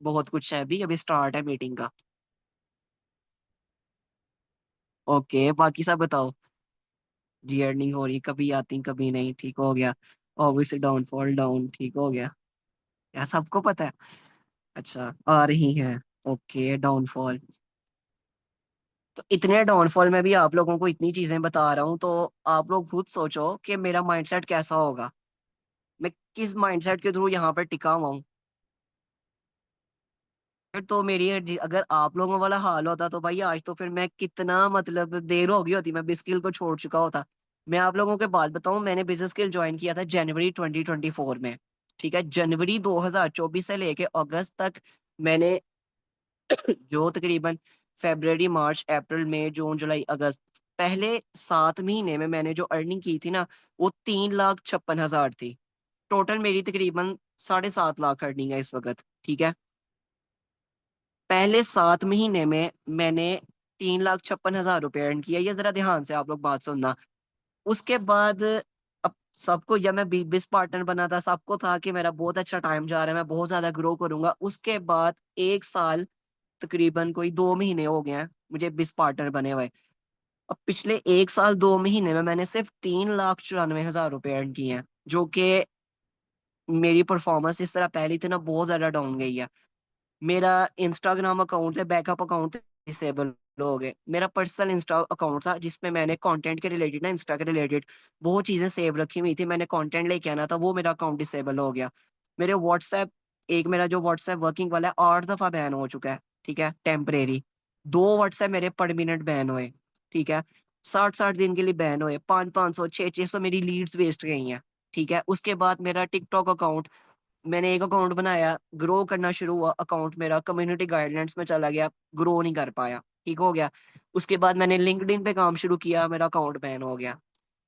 बहुत कुछ है, अभी अभी स्टार्ट है मीटिंग का। ओके, बाकी सब बताओ। जी, अर्निंग हो रही, कभी आती कभी नहीं, ठीक हो गया। ऑब्वियसली डाउनफॉल डाउन, ठीक हो गया। क्या सबको पता है? अच्छा, आ रही है। Okay, downfall. तो इतने डाउनफॉल में भी आप लोगों को इतनी चीजें बता रहा हूँ, तो आप लोग खुद सोचो कि मेरा माइंडसेट कैसा होगा, मैं किस माइंडसेट के थ्रू यहाँ पर टिका हुआ हूँ। फिर तो मेरी अगर आप लोगों वाला हाल होता, तो भाई आज तो फिर मैं कितना, मतलब देर हो गई होती, मैं बिस्किल को छोड़ चुका होता। मैं आप लोगों के बात बताऊं, मैंने बिजनेस स्किल ज्वाइन किया था जनवरी 2024 में। ठीक है, जनवरी 2024 से लेके अगस्त तक मैंने जो तकरीबन फेब्रवरी मार्च अप्रैल मई जून जुलाई अगस्त, पहले 7 महीने में मैंने जो अर्निंग की थी ना, वो 3,56,000 थी। टोटल मेरी तकरीबन 7.5 लाख अर्निंग है इस वक्त। ठीक है। पहले 7 महीने में मैंने 3,56,000 रुपये अर्न किया। ये जरा ध्यान से आप लोग बात सुनना। उसके बाद अब सबको, जब मैं बिजनेस पार्टनर बना था, सबको था कि मेरा बहुत अच्छा टाइम जा रहा है, मैं बहुत ज्यादा ग्रो करूंगा। उसके बाद 1 साल, तकरीबन कोई 2 महीने हो गए हैं मुझे बिजनेस पार्टनर बने हुए। अब पिछले 1 साल 2 महीने में मैंने सिर्फ 3,94,000 रुपये अर्न किए हैं, जो कि मेरी परफॉर्मेंस इस तरह पहली थी ना, बहुत ज्यादा डाउन गई है। मेरा इंस्टाग्राम अकाउंट है, बैकअप अकाउंट डिसेबल हो गए। मेरा पर्सनल इंस्टा अकाउंट था जिसमें मैंने कंटेंट के रिलेटेड ना, इंस्टा के रिलेटेड बहुत चीजें सेव रखी हुई थी, मैंने कंटेंट लेके आना था, वो मेरा अकाउंट डिसेबल हो गया। मेरे व्हाट्सएप, एक मेरा जो व्हाट्सएप वर्किंग वाला है 8 दफा बैन हो चुका है, ठीक है, टेम्परेरी। 2 व्हाट्सएप मेरे परमानेंट बैन हुए, ठीक है, 60-60 दिन के लिए बैन हुए, 500-500 600-600 मेरी लीड्स वेस्ट गई हैं। ठीक है, उसके बाद मेरा टिकटॉक अकाउंट, मैंने एक अकाउंट बनाया, ग्रो करना शुरू हुआ, अकाउंट मेरा कम्युनिटी गाइडलाइंस में चला गया, ग्रो नहीं कर पाया, ठीक हो गया। उसके बाद मैंने लिंक्डइन पे काम शुरू किया, मेरा अकाउंट बैन हो गया।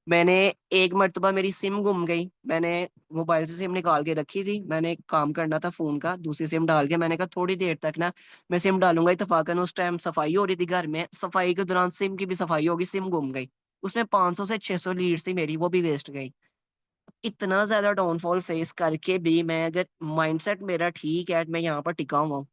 मैंने एक मर्तबा मेरी सिम गुम गई, मैंने मोबाइल से सिम निकाल के रखी थी, मैंने काम करना था फोन का, दूसरी सिम डाल के मैंने कहा थोड़ी देर तक ना मैं सिम डालूंगा। इतफाकन उस टाइम सफाई हो रही थी घर में, सफाई के दौरान सिम की भी सफाई होगी, सिम गुम गई। उसमें 500 से 600 लीड्स थी मेरी, वो भी वेस्ट गई। इतना ज्यादा डाउनफॉल फेस करके भी मैं, अगर माइंडसेट मेरा ठीक है, मैं यहाँ पर टिका हुआ हूँ।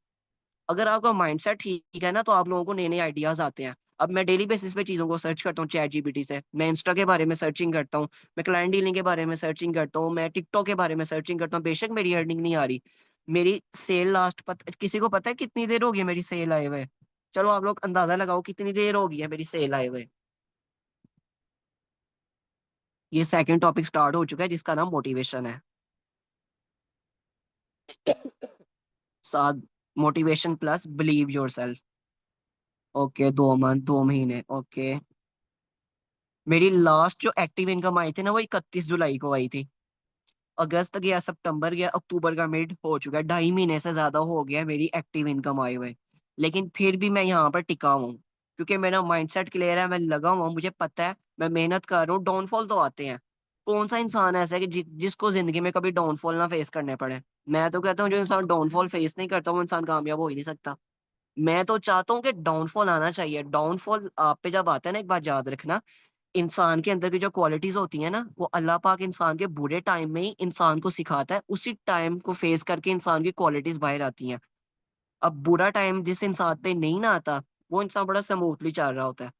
अगर आपका माइंडसेट ठीक है ना, तो आप लोगों को नए नए आइडियाज आते हैं। अब मैं डेली बेसिस पे चीजों को सर्च करता हूँ चैट जीपीटी से, मैं इंस्टा के बारे में सर्चिंग करता हूँ, मैं क्लाइंट डीलिंग के बारे में सर्चिंग करता हूँ, मैं टिकटॉक के बारे में सर्चिंग करता हूँ। बेशक मेरी अर्निंग नहीं आ रही, मेरी सेल लास्ट किसी को पता है कितनी देर होगी मेरी सेल आए हुए? चलो आप लोग अंदाजा लगाओ कितनी देर होगी है मेरी सेल आए हुए। ये सेकंड टॉपिक स्टार्ट हो चुका है जिसका नाम मोटिवेशन है। 7, motivation plus believe your self. Okay, 2 month 2 महीने, ओके। मेरी लास्ट जो एक्टिव इनकम आई थी ना, वो 31 जुलाई को आई थी। अगस्त गया, सितंबर गया, अक्टूबर का मिड हो चुका है, 2.5 महीने से ज्यादा हो गया है मेरी एक्टिव इनकम आए हुए। लेकिन फिर भी मैं यहाँ पर टिका हूँ, क्योंकि मेरा माइंडसेट क्लियर है, मैं लगा हुआ हूँ, मुझे पता है, मैं मेहनत कर रहा हूँ। डाउनफॉल तो आते हैं, कौन सा इंसान ऐसा है कि जिसको जिंदगी में कभी डाउनफॉल ना फेस करने पड़े? मैं तो कहता हूँ जो इंसान डाउनफॉल फेस नहीं करता वो इंसान कामयाब हो ही नहीं सकता। मैं तो चाहता हूँ कि डाउनफॉल आना चाहिए। डाउनफॉल आप पे जब आता है ना, एक बात याद रखना, इंसान के अंदर की जो क्वालिटीज होती है ना, वो अल्लाह पाक इंसान के बुरे टाइम में ही इंसान को सिखाता है, उसी टाइम को फेस करके इंसान की क्वालिटीज बाहर आती हैं। अब बुरा टाइम जिस इंसान पे नहीं ना आता, वो इंसान बड़ा स्मूथली चल रहा होता है,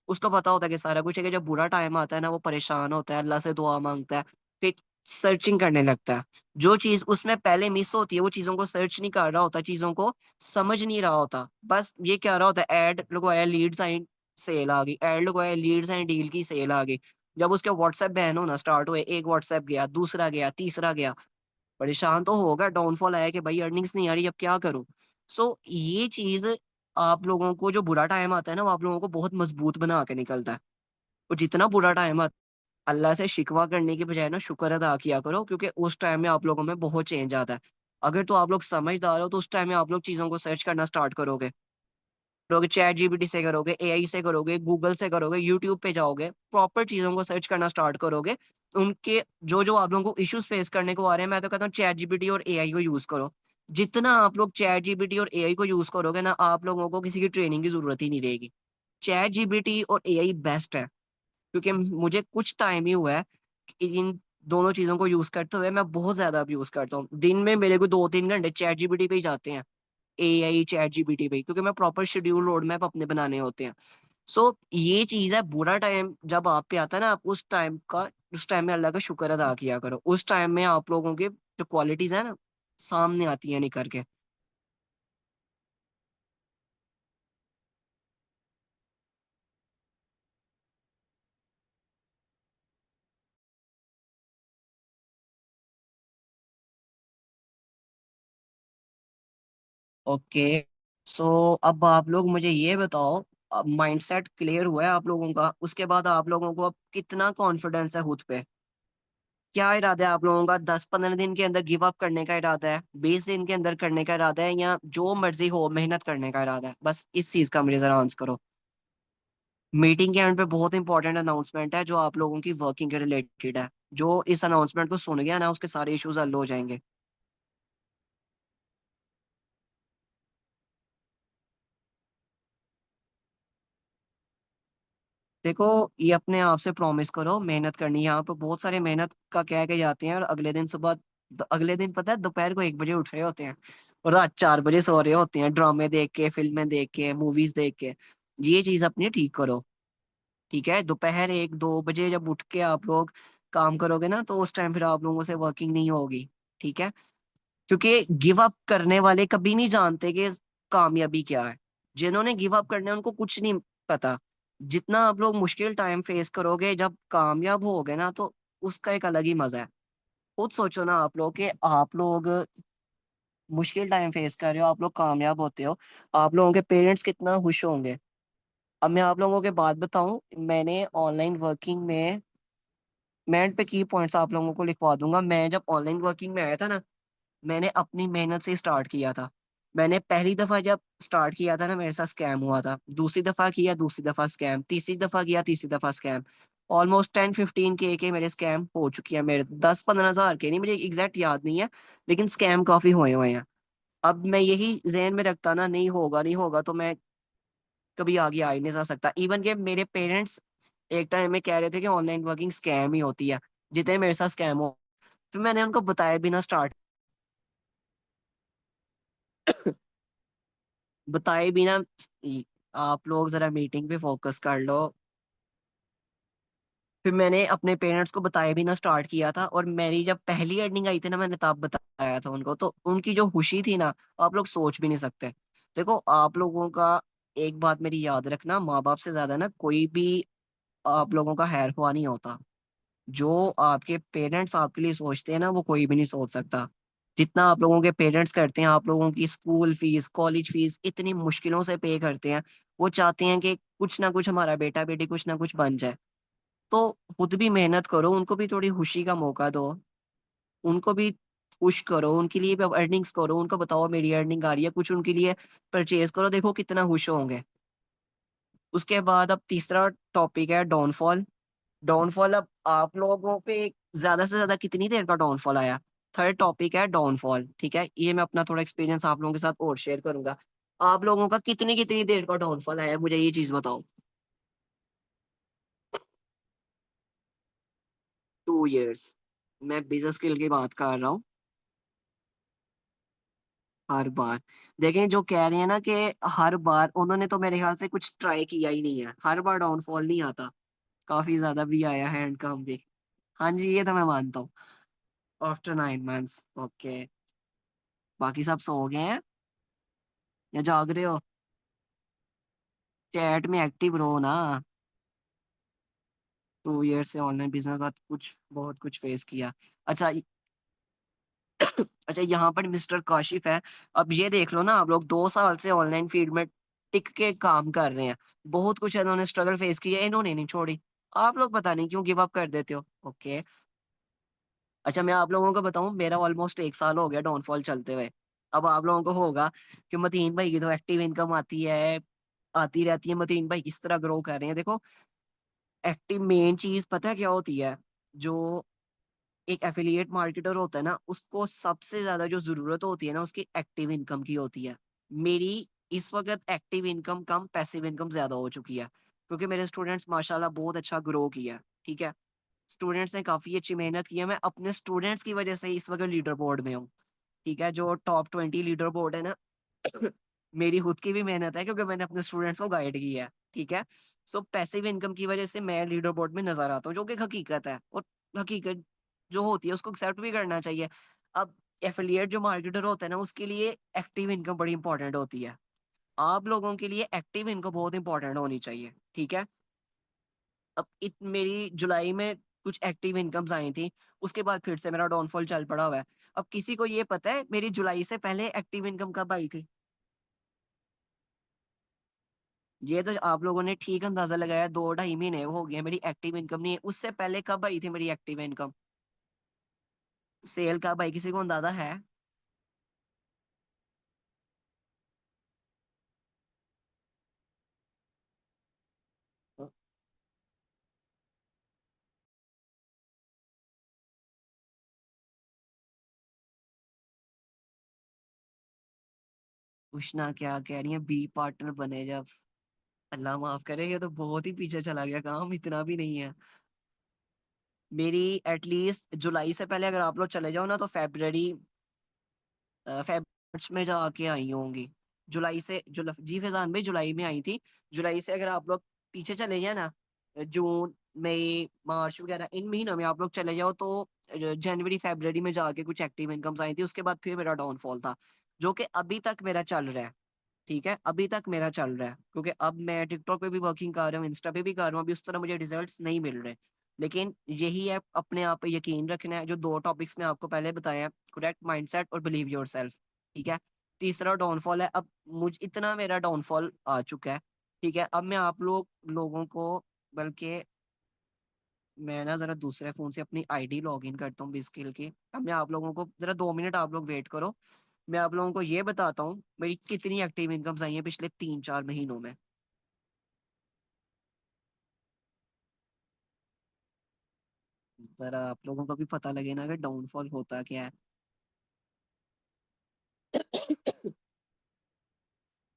उसको पता होता है कि सारा कुछ है, कि जब बुरा टाइम आता है ना, वो परेशान होता है, अल्लाह से दुआ मांगता है, फिर सर्चिंग करने लगता है। जो चीज उसमें पहले मिस होती है, वो चीजों को सर्च नहीं कर रहा होता, चीजों को समझ नहीं रहा होता, बस ये कह रहा होता है एड लगवाया, लीड्स आई, सेल आ गई, एड लगवाया, लीड्स आई, डील की सेल आ गई। जब उसके व्हाट्सएप बैन होना स्टार्ट हुए, एक व्हाट्सएप गया, दूसरा गया, तीसरा गया, परेशान तो होगा, डाउनफॉल आया कि भाई अर्निंग्स नहीं आ रही, अब क्या करूं? ये चीज, आप लोगों को जो बुरा टाइम आता है ना, वो आप लोगों को बहुत मजबूत बना के निकलता है। और जितना बुरा टाइम आता है, अल्लाह से शिकवा करने की बजाय ना शुक्र अदा किया करो, क्योंकि उस टाइम में आप लोगों में बहुत चेंज आता है। अगर तो आप लोग समझदार हो, तो उस टाइम में आप लोग चीजों को सर्च करना स्टार्ट करोगे, चैट जीपीटी से करोगे, एआई से करोगे, गूगल से करोगे, यूट्यूब पे जाओगे, प्रॉपर चीजों को सर्च करना स्टार्ट करोगे। उनके जो जो आप लोगों को इश्यूज फेस करने को आ रहे हैं, मैं तो कहता हूँ चैट जीपीटी और एआई को यूज करो। जितना आप लोग चैट जीपीटी और एआई को यूज करोगे ना, आप लोगों को किसी की ट्रेनिंग की जरूरत ही नहीं रहेगी। चैट जीपीटी और एआई बेस्ट है, क्योंकि मुझे कुछ टाइम ही हुआ है कि इन दोनों चीजों को यूज करते हुए मैं बहुत ज्यादा अब यूज करता हूँ। दिन में मेरे को 2-3 घंटे चैट जीपीटी पे ही जाते हैं, एआई चैट जीपीटी पे, क्योंकि मैं प्रॉपर शेड्यूल रोड मैप अपने बनाने होते हैं। ये चीज है, बुरा टाइम जब आप पे आता है ना, आप उस टाइम में अल्लाह का शुक्र अदा किया करो। उस टाइम में आप लोगों के जो क्वालिटीज है ना, सामने आती है निकल के। ओके, सो अब आप लोग मुझे ये बताओ, अब माइंडसेट क्लियर हुआ है आप लोगों का, उसके बाद आप लोगों को अब कितना कॉन्फिडेंस है खुद पे? क्या इरादा है आप लोगों का? 10-15 दिन के अंदर गिव अप करने का इरादा है, 20 दिन के अंदर करने का इरादा है, या जो मर्जी हो मेहनत करने का इरादा है? बस इस चीज का मुझे जरा आंसर करो। मीटिंग के एंड पे बहुत इंपॉर्टेंट अनाउंसमेंट है, जो आप लोगों की वर्किंग के रिलेटेड है। जो इस अनाउंसमेंट को सुन गया ना, उसके सारे इश्यूज हल हो जाएंगे। देखो, ये अपने आप से प्रॉमिस करो मेहनत करनी है। यहाँ पर बहुत सारे मेहनत का कह के जाते हैं और अगले दिन सुबह, अगले दिन पता है दोपहर को 1 बजे उठ रहे होते हैं और रात 4 बजे सो रहे होते हैं, ड्रामे देख के, फिल्में देख के, मूवीज देख के। ये चीज अपनी ठीक करो। ठीक है, दोपहर 1-2 बजे जब उठ के आप लोग काम करोगे ना, तो उस टाइम फिर आप लोगों से वर्किंग नहीं होगी। ठीक है, क्योंकि गिव अप करने वाले कभी नहीं जानते कि कामयाबी क्या है। जिन्होंने गिव अप करना है उनको कुछ नहीं पता। जितना आप लोग मुश्किल टाइम फेस करोगे, जब कामयाब होगे ना, तो उसका एक अलग ही मजा है। खुद सोचो ना आप लोग कि आप लोग मुश्किल टाइम फेस कर रहे हो, आप लोग कामयाब होते हो, आप लोगों के पेरेंट्स कितना खुश होंगे। अब मैं आप लोगों के बात बताऊं, मैंने ऑनलाइन वर्किंग में, मैं एंड पे की पॉइंट्स आप लोगों को लिखवा दूंगा। मैं जब ऑनलाइन वर्किंग में आया था ना, मैंने अपनी मेहनत से स्टार्ट किया था। मैंने पहली दफा जब स्टार्ट किया था ना, मेरे साथ स्कैम हुआ था। दूसरी दफा किया, दूसरी दफा स्कैम। तीसरी दफा किया, तीसरी दफा स्कैम। ऑलमोस्ट 10-15 के मेरे स्कैम हो चुकी है। मेरे 10-15 हजार के नहीं, मुझे एग्जैक्ट याद नहीं है, लेकिन स्कैम काफी हुए हुए हैं। अब मैं यही जहन में रखता ना, नहीं होगा नहीं होगा, तो मैं कभी आगे आ ही नहीं जा सकता। इवन के मेरे पेरेंट्स एक टाइम में कह रहे थे कि ऑनलाइन वर्किंग स्कैम ही होती है, जितने मेरे साथ स्कैम हो। फिर मैंने उनको बताया बिना स्टार्ट, बताए बिना, आप लोग जरा मीटिंग पे फोकस कर लो। फिर मैंने अपने पेरेंट्स को बताए बिना स्टार्ट किया था, और मेरी जब पहली अर्निंग आई थी ना, मैंने तब बताया था उनको, तो उनकी जो खुशी थी ना, आप लोग सोच भी नहीं सकते। देखो, आप लोगों का एक बात मेरी याद रखना, माँ बाप से ज्यादा ना कोई भी आप लोगों का खैर ख्वाह नहीं होता। जो आपके पेरेंट्स आपके लिए सोचते हैं ना, वो कोई भी नहीं सोच सकता। जितना आप लोगों के पेरेंट्स करते हैं, आप लोगों की स्कूल फीस, कॉलेज फीस इतनी मुश्किलों से पे करते हैं। वो चाहते हैं कि कुछ ना कुछ हमारा बेटा बेटी कुछ ना कुछ बन जाए। तो खुद भी मेहनत करो, उनको भी थोड़ी खुशी का मौका दो। उनको भी खुश करो, उनके लिए भी अर्निंग्स करो, उनको बताओ मेरी अर्निंग आ रही है, कुछ उनके लिए परचेज करो, देखो कितना खुश होंगे। उसके बाद अब तीसरा टॉपिक है डाउनफॉल। डाउनफॉल, अब आप लोगों पे ज्यादा से ज्यादा कितनी देर का डाउनफॉल आया। थर्ड टॉपिक है डाउनफॉल। ठीक है, ये मैं अपना थोड़ा एक्सपीरियंस आप लोगों के साथ और शेयर करूंगा। आप लोगों का कितनी कितनी देर का डाउनफॉल आया, मुझे ये चीज बताओ। 2 इयर्स। मैं बिजनेस स्किल की बात कर रहा हूँ। हर बार, देखें जो कह रहे हैं ना कि हर बार, उन्होंने तो मेरे ख्याल से कुछ ट्राई किया ही नहीं है। हर बार डाउनफॉल नहीं आता, काफी ज्यादा भी आया है एंड कम भी। हाँ जी, ये तो मैं मानता हूँ। After 9 months, okay. बाकी सब सो गए हैं या जाग रहे हो? चैट में एक्टिव रहो ना। 2 इयर्स से ऑनलाइन बिजनेस, बात कुछ बहुत कुछ फेस किया। अच्छा, अच्छा, यहाँ पर मिस्टर काशिफ है। अब ये देख लो ना, आप लोग 2 साल से ऑनलाइन फील्ड में टिक के काम कर रहे हैं। बहुत कुछ इन्होंने स्ट्रगल फेस किया, इन्होंने नहीं छोड़ी। आप लोग पता नहीं क्यों गिव अप कर देते हो। ओके। अच्छा, मैं आप लोगों को बताऊं, मेरा ऑलमोस्ट 1 साल हो गया डाउनफॉल चलते हुए। अब आप लोगों को होगा कि मतीन भाई की तो एक्टिव इनकम आती है, आती रहती है, मतीन भाई किस तरह ग्रो कर रहे हैं। देखो, एक्टिव मेन चीज पता है क्या होती है? जो एक एफिलिएट मार्केटर होता है ना, उसको सबसे ज्यादा जो जरूरत होती है ना, उसकी एक्टिव इनकम की होती है। मेरी इस वक्त एक्टिव इनकम कम, पैसिव इनकम ज्यादा हो चुकी है, क्योंकि मेरे स्टूडेंट्स माशाल्लाह बहुत अच्छा ग्रो किया है। ठीक है, स्टूडेंट्स ने काफी अच्छी मेहनत की है। मैं अपने स्टूडेंट्स की वजह से इस वक्त लीडर बोर्ड में हूँ। ठीक है, जो टॉप 20 लीडर बोर्ड है ना, मेरी खुद की भी मेहनत है, क्योंकि मैंने अपने स्टूडेंट्स को गाइड किया है। ठीक है, सो पैसिव इनकम की वजह से मैं लीडर बोर्ड में नजर आता हूँ, जो कि हकीकत है। और हकीकत जो होती है उसको एक्सेप्ट भी करना चाहिए। अब एफिलिएट जो मार्केटर होता है ना, उसके लिए एक्टिव इनकम बड़ी इंपॉर्टेंट होती है। आप लोगों के लिए एक्टिव इनकम बहुत इंपॉर्टेंट होनी चाहिए। ठीक है, अब मेरी जुलाई में कुछ एक्टिव इनकम्स आई थी, उसके बाद फिर से मेरा डाउनफॉल चल पड़ा हुआ है। अब किसी को ये पता है मेरी जुलाई से पहले एक्टिव इनकम कब आई थी? ये तो आप लोगों ने ठीक अंदाजा लगाया, 2-2.5 महीने हो गए मेरी एक्टिव इनकम नहीं है। उससे पहले कब आई थी मेरी एक्टिव इनकम? सेल कब आई, किसी को अंदाजा है? पूछना क्या कह रही है, बी पार्टनर बने जब। अल्लाह माफ करे, ये तो बहुत ही पीछे चला गया काम, इतना भी नहीं है। मेरी एटलीस्ट जुलाई से पहले अगर आप लोग चले जाओ ना तो फेब्रवरी, फेब मार्च में जाके आई होंगी। जुलाई से जी फैजान भाई जुलाई में आई थी। जुलाई से अगर आप लोग पीछे चले जाए ना, जून मई मार्च वगैरह इन महीनों में आप लोग चले जाओ तो जनवरी फरवरी में जाके कुछ एक्टिव इनकम्स आई थी। उसके बाद फिर मेरा डाउनफॉल था, जो कि अभी तक मेरा चल रहा है। ठीक है, अभी तक मेरा चल रहा है क्योंकि अब मैं टिकटॉक पे भी वर्किंग कर रहा हूँ, इंस्टा पे भी कर रहा हूँ, अभी उस तरह मुझे रिजल्ट्स नहीं मिल रहे। लेकिन यही है, अपने आप पे यकीन रखना है। जो दो टॉपिक्स मैं आपको पहले बताया हैं, करेक्ट माइंडसेट और बिलीव योरसेल्फ। ठीक है। तीसरा डाउनफॉल है, अब मुझ इतना मेरा डाउनफॉल आ चुका है। ठीक है, अब मैं आप लोगों को, बल्कि मैं ना जरा दूसरे फोन से अपनी आईडी लॉग इन करता हूँ बिस्किल की। अब मैं आप लोगों को जरा 2 मिनट आप लोग वेट करो। मैं आप लोगों को ये बताता हूँ मेरी कितनी एक्टिव इनकम्स आई हैं पिछले 3-4 महीनों में। जरा आप लोगों को भी पता लगे ना कि डाउनफॉल होता क्या है।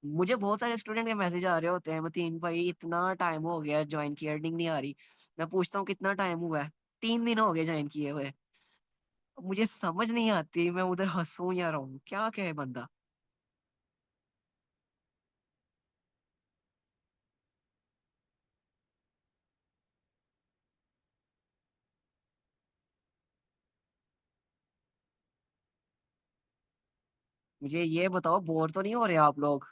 मुझे बहुत सारे स्टूडेंट के मैसेज आ रहे होते हैं, मतीन भाई इतना टाइम हो गया ज्वाइन की, अर्निंग नहीं आ रही। मैं पूछता हूँ कितना टाइम हुआ है, 3 दिन हो गए ज्वाइन किए हुए। मुझे समझ नहीं आती मैं उधर हंसूं या रहूं, क्या कहे बंदा। मुझे ये बताओ, बोर तो नहीं हो रहे आप लोग?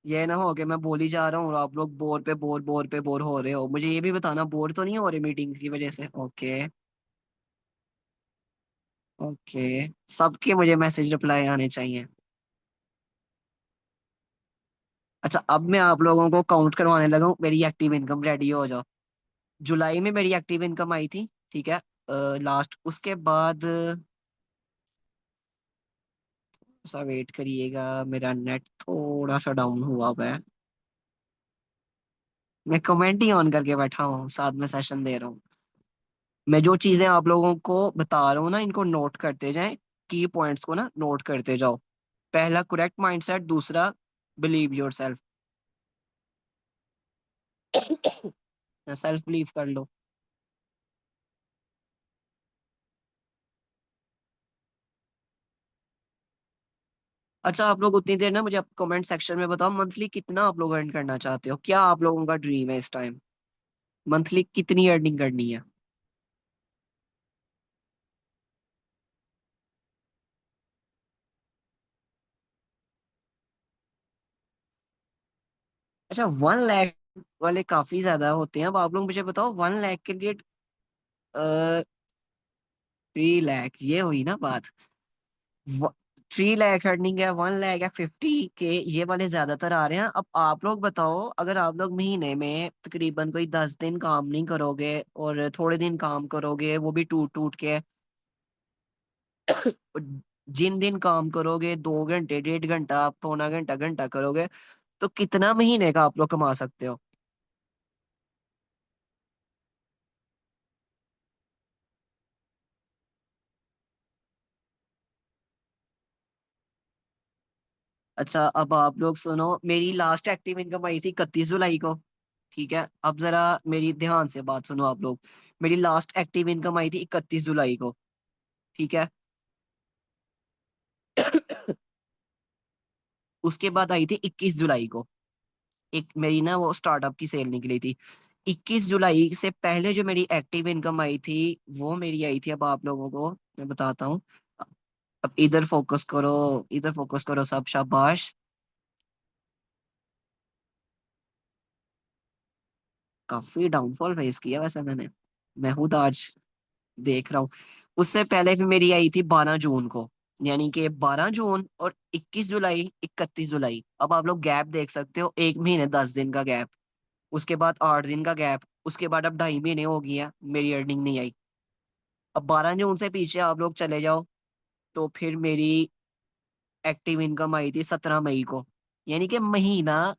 ये ना हो कि मैं बोल ही जा रहा हूँ और आप लोग बोर पे बोर, बोर पे बोर हो रहे हो। मुझे ये भी बताना, बोर तो नहीं हो रहे मीटिंग की वजह से? ओके। ओके। सबके मुझे मैसेज रिप्लाई आने चाहिए। अच्छा, अब मैं आप लोगों को काउंट करवाने लगा हूँ, मेरी एक्टिव इनकम रेडी हो जाओ। जुलाई में मेरी एक्टिव इनकम आई थी। ठीक है। लास्ट उसके बाद सा वेट करिएगा, मेरा नेट थोड़ा सा डाउन हुआ हुआ है। मैं कमेंट ही ऑन करके बैठा हूँ, साथ में सेशन दे रहा हूँ। मैं जो चीजें आप लोगों को बता रहा हूँ ना, इनको नोट करते जाएं। की पॉइंट्स को ना नोट करते जाओ। पहला करेक्ट माइंडसेट, दूसरा believe your self. Self believe कर लो। अच्छा, आप लोग उतनी देर ना मुझे कमेंट सेक्शन में बताओ, मंथली कितना आप लोग अर्न करना चाहते हो, क्या आप लोगों का ड्रीम है इस टाइम? मंथली कितनी अर्निंग करनी है? अच्छा, 1 लाख वाले काफी ज्यादा होते हैं। अब आप लोग मुझे बताओ, 1 लाख के लिए 3 लाख, ये हुई ना बात। 3 लाख अर्निंग है, 1 लाख है, 50K, ये वाले ज्यादातर आ रहे हैं। अब आप लोग बताओ, अगर आप लोग महीने में तकरीबन कोई 10 दिन काम नहीं करोगे और थोड़े दिन काम करोगे, वो भी टूट टूट के, जिन दिन काम करोगे 2 घंटे, 1.5 घंटा, पौना घंटा, घंटा करोगे, तो कितना महीने का आप लोग कमा सकते हो? अच्छा, अब आप लोग सुनो, मेरी लास्ट एक्टिव इनकम आई थी 31 जुलाई को। ठीक है, अब जरा मेरी ध्यान से बात सुनो आप लोग। मेरी लास्ट एक्टिव इनकम आई थी 31 जुलाई को। ठीक है। उसके बाद आई थी 21 जुलाई को, एक मेरी ना वो स्टार्टअप की सेल निकली थी। 21 जुलाई से पहले जो मेरी एक्टिव इनकम आई थी, वो मेरी आई थी, अब आप लोगों को मैं बताता हूँ। अब इधर फोकस करो, इधर फोकस करो सब, शाबाश। काफी डाउनफॉल फेस किया वैसे मैंने, मैं हूँ तो आज देख रहा हूँ। उससे पहले भी मेरी आई थी 12 जून को, यानी कि 12 जून और 21 जुलाई, 31 जुलाई। अब आप लोग गैप देख सकते हो, 1 महीने 10 दिन का गैप, उसके बाद 8 दिन का गैप, उसके बाद अब 2.5 महीने हो गई है मेरी अर्निंग नहीं आई। अब 12 जून से पीछे आप लोग चले जाओ, तो फिर मेरी एक्टिव इनकम आई थी 17 मई को, यानी कि महीना।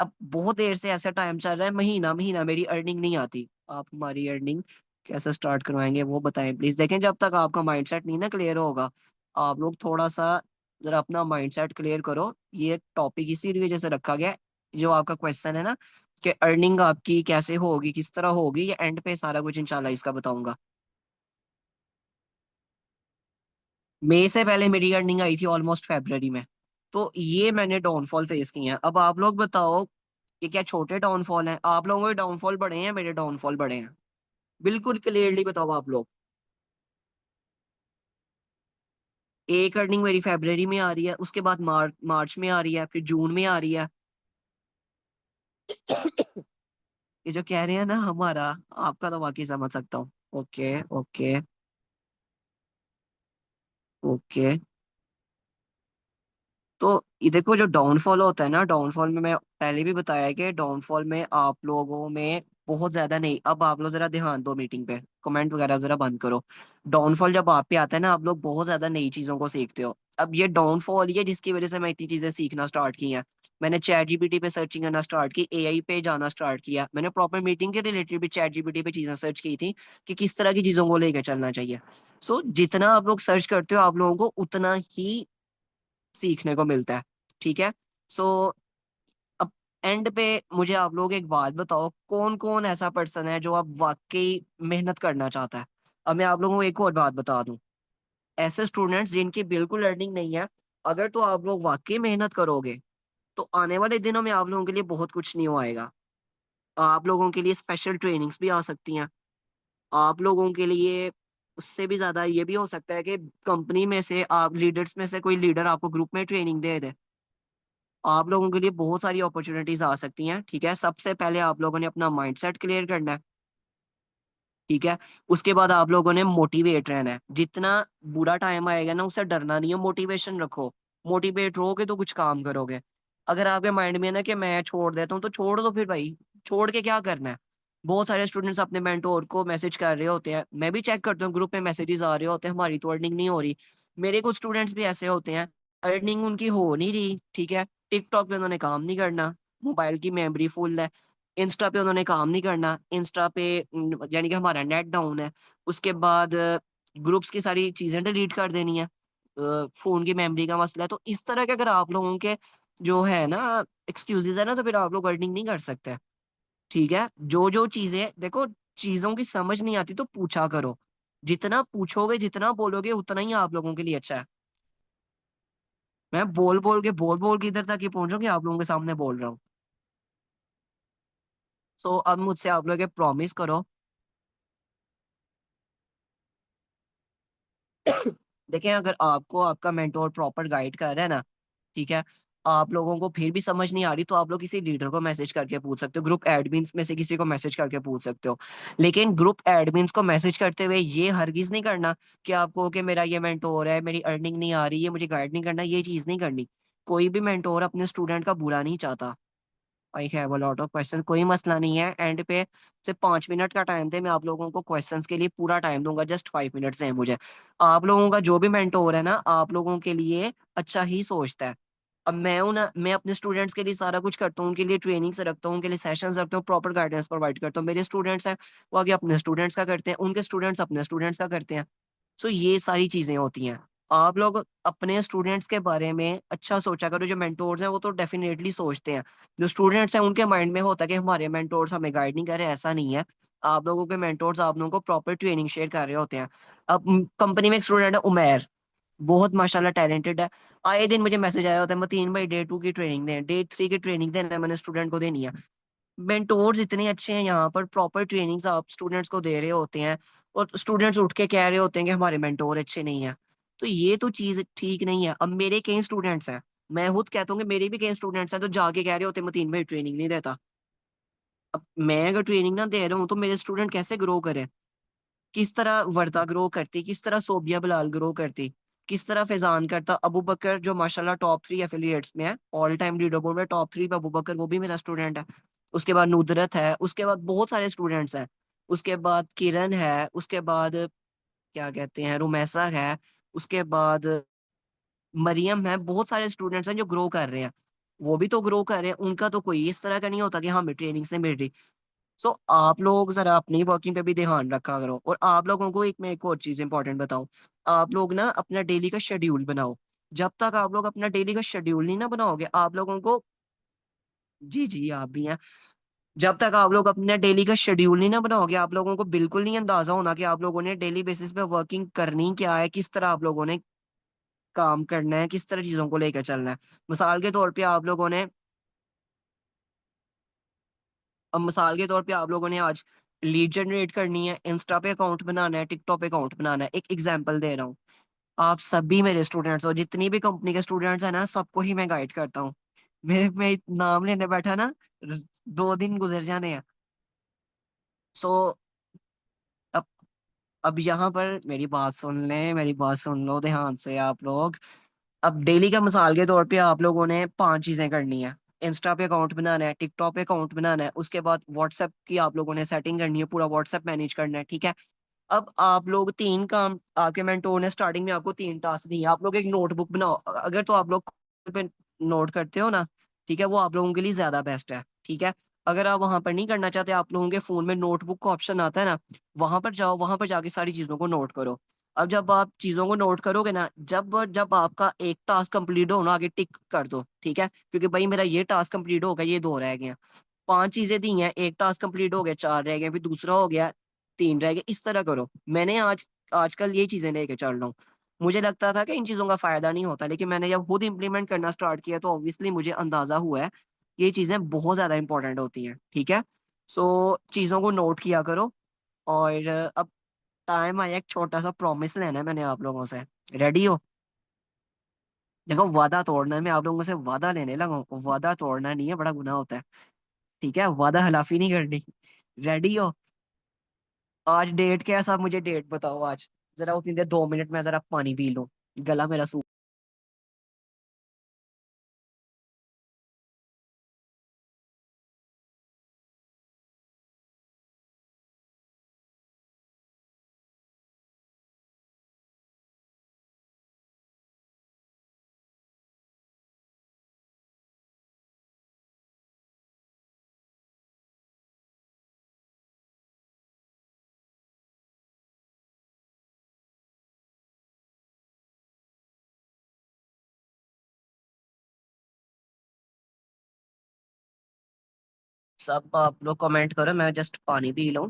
अब बहुत देर से ऐसा टाइम चल रहा है, महीना महीना मेरी अर्निंग नहीं आती। आप हमारी अर्निंग कैसे स्टार्ट करवाएंगे वो बताएं प्लीज। देखें, जब तक आपका माइंडसेट नहीं ना क्लियर होगा, आप लोग थोड़ा सा जरा अपना माइंडसेट क्लियर करो। ये टॉपिक इसी वजह से रखा गया है, जो आपका क्वेश्चन है ना, कि अर्निंग आपकी कैसे होगी, किस तरह होगी, ये एंड पे सारा कुछ इंशाल्लाह इसका बताऊंगा। मई से पहले मेरी अर्निंग आई थी ऑलमोस्ट फरवरी में। तो ये मैंने डाउनफॉल फेस किए हैं। अब आप लोग बताओ कि क्या छोटे डाउनफॉल हैं? आप लोगों के डाउनफॉल बड़े हैं, मेरे डाउनफॉल बड़े हैं? बिल्कुल क्लियरली बताओ आप लोग। एक अर्निंग मेरी फरवरी में आ रही है, उसके बाद मार्च में आ रही है, फिर जून में आ रही है। ये जो कह रहे हैं ना हमारा, आपका तो वाकई समझ सकता हूँ। Okay okay okay. तो ये देखो, जो डाउनफॉल होता है ना, डाउनफॉल में मैं पहले भी बताया कि डाउनफॉल में आप लोगों में बहुत ज्यादा नहीं। अब आप लोग जरा ध्यान दो, मीटिंग पे कमेंट वगैरह जरा बंद करो। डाउनफॉल जब आप पे आता है ना, आप लोग बहुत ज्यादा नई चीजों को सीखते हो। अब ये डाउनफॉल ही है जिसकी वजह से मैं इतनी चीजें सीखना स्टार्ट की हैं। मैंने चैट जीपीटी पे सर्चिंग करना स्टार्ट की, एआई पे जाना स्टार्ट किया। मैंने प्रॉपर मीटिंग के रिलेटेड भी चैट जीपीटी पे चीजें सर्च की थी कि किस तरह की चीजों को लेकर चलना चाहिए। सो जितना आप लोग सर्च करते हो, आप लोगों को उतना ही सीखने को मिलता है। ठीक है। सो अब एंड पे मुझे आप लोग एक बात बताओ, कौन कौन ऐसा पर्सन है जो आप वाकई मेहनत करना चाहता है? अब मैं आप लोगों को एक और बात बता दूं। ऐसे स्टूडेंट्स जिनकी बिल्कुल अर्निंग नहीं है, अगर तो आप लोग वाकई मेहनत करोगे, तो आने वाले दिनों में आप लोगों के लिए बहुत कुछ न्यू आएगा। आप लोगों के लिए स्पेशल ट्रेनिंग्स भी आ सकती हैं। आप लोगों के लिए उससे भी ज्यादा ये भी हो सकता है कि कंपनी में से, आप लीडर्स में से कोई लीडर आपको ग्रुप में ट्रेनिंग दे दे। आप लोगों के लिए बहुत सारी अपॉर्चुनिटीज आ सकती हैं। ठीक है, सबसे पहले आप लोगों ने अपना माइंडसेट क्लियर करना है। ठीक है। उसके बाद आप लोगों ने मोटिवेट रहना है। जितना बुरा टाइम आएगा ना, उससे डरना नहीं है, मोटिवेशन रखो। मोटिवेट रहोगे तो कुछ काम करोगे। अगर आपके माइंड में है ना कि मैं छोड़ देता हूँ, तो छोड़ दो फिर भाई। छोड़ के क्या करना है? बहुत सारे स्टूडेंट्स अपने मेंटोर को मैसेज कर रहे होते हैं, मैं भी चेक करता हूँ, ग्रुप में मैसेजेस आ रहे होते हैं, हमारी तो अर्निंग नहीं हो रही। मेरे कुछ स्टूडेंट्स भी ऐसे होते हैं, अर्निंग उनकी हो नहीं रही। ठीक है। टिकटॉक पे उन्होंने काम नहीं करना, मोबाइल की मेमोरी फुल है। इंस्टा पे उन्होंने काम नहीं करना, इंस्टा पे यानी कि हमारा नेट डाउन है। उसके बाद ग्रुप्स की सारी चीजें डिलीट कर देनी है। फोन की मेमोरी का मसला है। तो इस तरह के अगर आप लोगों के जो है ना एक्सक्यूजेज है ना, तो फिर आप लोग अर्निंग नहीं कर सकते। ठीक है। जो जो चीजें देखो, चीजों की समझ नहीं आती तो पूछा करो। जितना पूछोगे, जितना बोलोगे, उतना ही आप लोगों के लिए अच्छा है। मैं बोल बोल के इधर तक ही पहुंचूं कि आप लोगों के सामने बोल रहा हूँ। तो अब मुझसे आप लोग प्रॉमिस करो। देखें, अगर आपको आपका मेंटोर प्रॉपर गाइड कर रहा है ना, ठीक है, आप लोगों को फिर भी समझ नहीं आ रही, तो आप लोग किसी लीडर को मैसेज करके पूछ सकते हो, ग्रुप एडमिन्स में से किसी को मैसेज करके पूछ सकते हो। लेकिन ग्रुप एडमिन्स को मैसेज करते हुए ये हरगिज नहीं करना कि आपको कि मेरा ये मेंटोर है, मेरी अर्निंग नहीं आ रही है, मुझे गाइड नहीं करना, ये चीज नहीं करनी। कोई भी मेंटोर अपने स्टूडेंट का बुरा नहीं चाहता। I have a lot of question, कोई मसला नहीं है। एंड पे सिर्फ 5 मिनट का टाइम दे, मैं आप लोगों को क्वेश्चंस के लिए पूरा टाइम दूंगा, जस्ट 5 मिनट्स है मुझे। आप लोगों का जो भी मेंटोर है ना, आप लोगों के लिए अच्छा ही सोचता है। अब मैं अपने स्टूडेंट्स के लिए सारा कुछ करता हूँ, उनके लिए ट्रेनिंग्स रखता हूँ, उनके लिए सेशंस रखता हूँ, प्रॉपर गाइडेंस प्रोवाइड करता हूँ। मेरे स्टूडेंट्स हैं, वो आगे अपने स्टूडेंट्स का करते हैं, उनके स्टूडेंट्स अपने स्टूडेंट्स का करते हैं। सो ये सारी चीजें होती हैं। आप लोग अपने स्टूडेंट्स के बारे में अच्छा सोचा करो। जो मेंटोर्स हैं वो तो डेफिनेटली सोचते हैं। जो स्टूडेंट्स हैं उनके माइंड में होता है कि हमारे मेंटोर्स हमें गाइड नहीं कर रहे, ऐसा नहीं है। आप लोगों के मेंटोर्स आप लोगों को प्रॉपर ट्रेनिंग शेयर कर रहे होते हैं। अब कंपनी में एक स्टूडेंट है उमैर, बहुत माशाल्लाह टैलेंटेड है। आए दिन मुझे मैसेज आया होता है, मतीन भाई डे 2 की ट्रेनिंग दें, डे 3 की ट्रेनिंग देना, मैंने स्टूडेंट को देनी है। मेंटोर्स इतने अच्छे हैं यहाँ पर, प्रॉपर ट्रेनिंग्स आप स्टूडेंट्स को दे रहे होते हैं। और स्टूडेंट्स उठ के कह रहे होते हैं कि हमारे मेंटोर अच्छे नहीं है। तो ये तो चीज ठीक नहीं है। अब मेरे कई स्टूडेंट्स हैं, मैं खुद कहता हूँ कि मेरे भी कई स्टूडेंट्स हैं, तो जाके कह रहे होते हैं मतीन भाई ट्रेनिंग नहीं देता। अब मैं अगर ट्रेनिंग ना दे रहा हूँ, तो मेरे स्टूडेंट कैसे ग्रो करें? किस तरह वर्दा ग्रो करती, किस तरह सोबिया बिलाल ग्रो करती, किस तरह फैजान करता, अबू बकर जो माशाल्लाह टॉप 3 एफिलिएट्स में है, ऑल टाइम लीडर बोर्ड में टॉप 3 पे अबू बकर, वो भी मेरा स्टूडेंट है। उसके बाद नुदरत है, उसके बाद बहुत सारे स्टूडेंट्स हैं। उसके बाद किरण है, उसके बाद क्या कहते हैं, रुमैसा है, उसके बाद मरियम है। बहुत सारे स्टूडेंट्स हैं जो ग्रो कर रहे हैं। वो भी तो ग्रो कर रहे हैं, उनका तो कोई इस तरह का नहीं होता कि हमें ट्रेनिंग से मिल रही। सो आप लोग जरा अपनी वर्किंग पे भी ध्यान रखा करो। और आप लोगों को एक मैं एक और चीज इंपॉर्टेंट बताऊं, आप लोग ना अपना डेली का शेड्यूल बनाओ। जब तक आप लोग अपना डेली का शेड्यूल नहीं ना बनाओगे, आप लोगों को, जी जी आप भी हैं, जब तक आप लोग अपने डेली का शेड्यूल नहीं ना बनाओगे, आप लोगों को बिल्कुल नहीं अंदाजा होना कि आप लोगों ने डेली बेसिस पे वर्किंग करनी क्या है, किस तरह आप लोगों ने काम करना है, किस तरह चीजों को लेकर चलना है। मिसाल के तौर पे आप लोगों ने अब मिसाल के तौर पे आप लोगों ने आज लीड जनरेट करनी है, इंस्टा पे अकाउंट बनाना है, टिकटॉक पे अकाउंट बनाना है। एक एग्जांपल दे रहा हूँ। आप सभी मेरे स्टूडेंट्स हो, जितनी भी कंपनी के स्टूडेंट्स हैं ना, सबको ही मैं गाइड करता हूँ। मेरे में नाम लेने बैठा ना, 2 दिन गुजर जाने हैं। सो अब अब यहाँ पर मेरी बात सुन लें, मेरी बात सुन लो ध्यान से आप लोग। अब डेली का मिसाल के तौर पे आप लोगों ने 5 चीजें करनी है। इंस्टा पे अकाउंट बनाना है, टिकटॉक पे अकाउंट बनाना है, उसके बाद व्हाट्सएप की आप लोगों ने सेटिंग करनी है, पूरा व्हाट्सएप मैनेज करना है, ठीक है। अब आप लोग 3 काम, आपके मेंटोर ने स्टार्टिंग में आपको 3 टास्क दिए, आप लोग एक नोटबुक बनाओ। अगर तो आप लोग पे नोट करते हो ना, ठीक है, वो आप लोगों के लिए ज्यादा बेस्ट है, ठीक है। अगर आप वहां पर नहीं करना चाहते, आप लोगों के फोन में नोटबुक का ऑप्शन आता है ना, वहां पर जाओ, वहां पर जाके सारी चीजों को नोट करो। अब जब आप चीजों को नोट करोगे ना, जब जब आपका एक टास्क कंप्लीट हो ना, आगे टिक कर दो, ठीक है, क्योंकि भाई मेरा ये टास्क कंप्लीट हो गया, ये 2 रह गए हैं। 5 चीजें दी हैं, एक टास्क कंप्लीट हो गया, 4 रह गए, फिर दूसरा हो गया, 3 रह गए, इस तरह करो। मैंने आजकल ये चीजें लेके चल रहा हूँ। मुझे लगता था कि इन चीजों का फायदा नहीं होता, लेकिन मैंने जब खुद इंप्लीमेंट करना स्टार्ट किया तो ऑब्वियसली मुझे अंदाजा हुआ है ये चीजें बहुत ज्यादा इंपॉर्टेंट होती हैं, ठीक है। सो चीजों को नोट किया करो। और अब टाइम आया, एक छोटा सा प्रॉमिस लेना है मैंने आप लोगों से। रेडी हो? देखो, वादा तोड़ना है, मैं आप लोगों से वादा लेने लगा हूँ। वादा तोड़ना नहीं है, बड़ा गुनाह होता है, ठीक है। वादा खिलाफी नहीं करनी। रेडी हो? आज डेट क्या है, सब मुझे डेट बताओ आज। जरा उतनी देर, 2 मिनट में जरा पानी पी लो, गला मेरा सूख। सब आप लोग कमेंट करो, मैं जस्ट पानी पी लूं,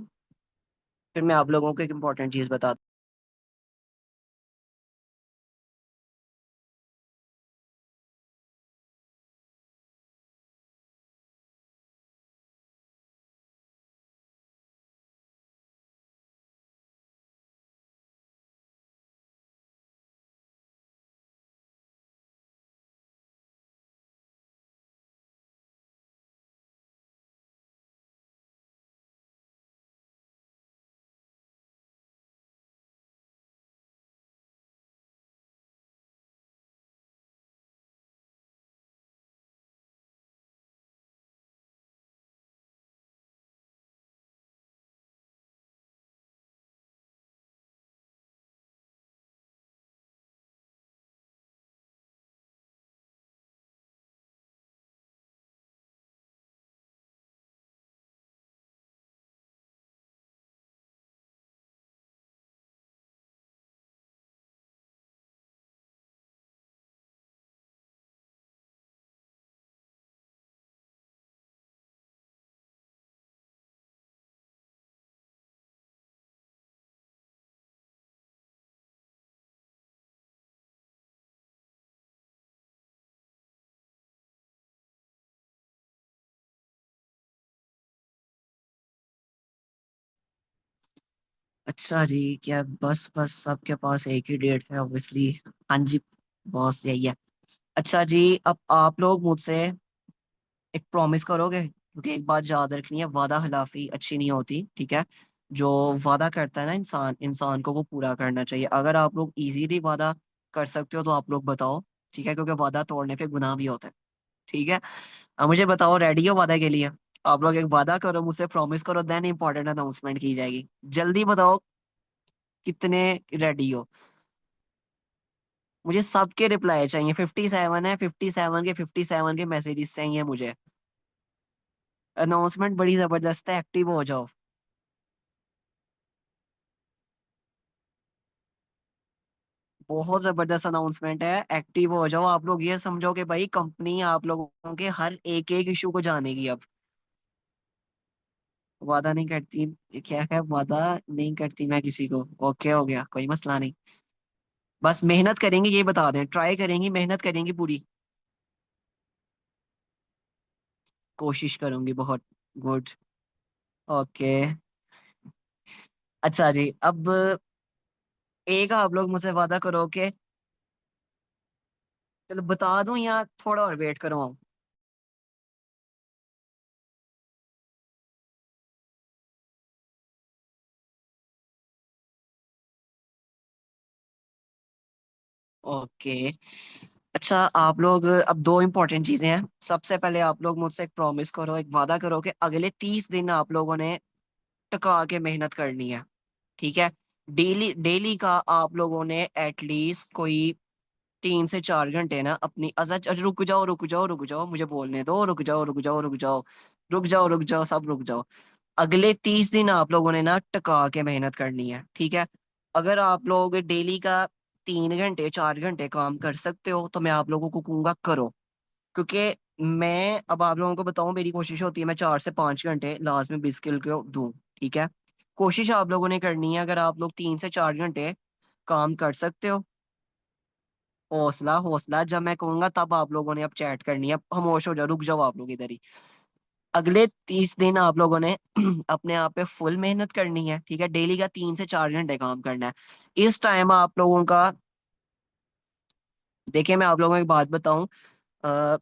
फिर मैं आप लोगों को एक इंपॉर्टेंट चीज बता। अच्छा जी, क्या बस बस सबके पास एक ही डेट है ऑब्वियसली? हाँ जी, बॉस यही है। अच्छा जी, अब आप लोग मुझसे एक प्रॉमिस करोगे, क्योंकि एक बात याद रखनी है, वादा खिलाफी अच्छी नहीं होती, ठीक है। जो वादा करता है ना इंसान, इंसान को वो पूरा करना चाहिए। अगर आप लोग इजीली वादा कर सकते हो तो आप लोग बताओ, ठीक है, क्योंकि वादा तोड़ने पे गुनाह भी होता है, ठीक है। अब मुझे बताओ, रेडी हो वादा के लिए? आप लोग एक वादा करो, मुझसे प्रॉमिस करो, देन इंपॉर्टेंट अनाउंसमेंट की जाएगी। जल्दी बताओ कितने रेडी हो। मुझे सबके रिप्लाई चाहिए, 57 है, 57 के मैसेजेस चाहिए मुझे। अनाउंसमेंट बड़ी जबरदस्त है, एक्टिव हो जाओ। बहुत जबरदस्त अनाउंसमेंट है, एक्टिव हो जाओ। आप लोग ये समझो कि भाई कंपनी आप लोगों के हर एक एक इशू को जानेगी अब। वादा नहीं करती। ये क्या है, वादा नहीं करती मैं किसी को। ओके, हो गया, कोई मसला नहीं। बस मेहनत करेंगे, ये बता दें, ट्राई करेंगी, मेहनत करेंगी पूरी। कोशिश करूंगी बहुत। गुड। ओके। अच्छा जी, अब एक आप लोग मुझसे वादा करो कि, चलो बता दूं या थोड़ा और वेट करो। ओके। अच्छा, आप लोग अब दो इंपॉर्टेंट चीजें हैं। सबसे पहले आप लोग मुझसे एक प्रॉमिस करो, एक वादा करो कि अगले 30 दिन आप लोगों ने टका के मेहनत करनी है। ठीक है। डेली डेली का आप लोगों ने एटलीस्ट कोई 3 से 4 घंटे ना अपनी, अच्छा रुक जाओ रुक जाओ रुक जाओ, मुझे बोलने दो, रुक जाओ रुक जाओ रुक जाओ रुक जाओ रुक जाओ, सब रुक जाओ। अगले 30 दिन आप लोगों ने ना टका के मेहनत करनी है, ठीक है। अगर आप लोग डेली का 3 घंटे 4 घंटे काम कर सकते हो तो मैं आप लोगों को कहूंगा करो। क्योंकि मैं अब आप लोगों को बताऊं, मेरी कोशिश होती है मैं 4 से 5 घंटे लास्ट में बिस्किल को दूं। ठीक है। कोशिश आप लोगों ने करनी है, अगर आप लोग 3 से 4 घंटे काम कर सकते हो। हौसला हौसला, जब मैं कहूंगा तब आप लोगों ने अब चैट करनी है। खामोश हो जाओ, रुक जाओ आप लोग इधर ही। अगले 30 दिन आप लोगों ने अपने आप पे फुल मेहनत करनी है, ठीक है। डेली का 3 से 4 घंटे काम करना है। इस टाइम आप लोगों का, देखिए मैं आप लोगों को एक बात बताऊं, अ,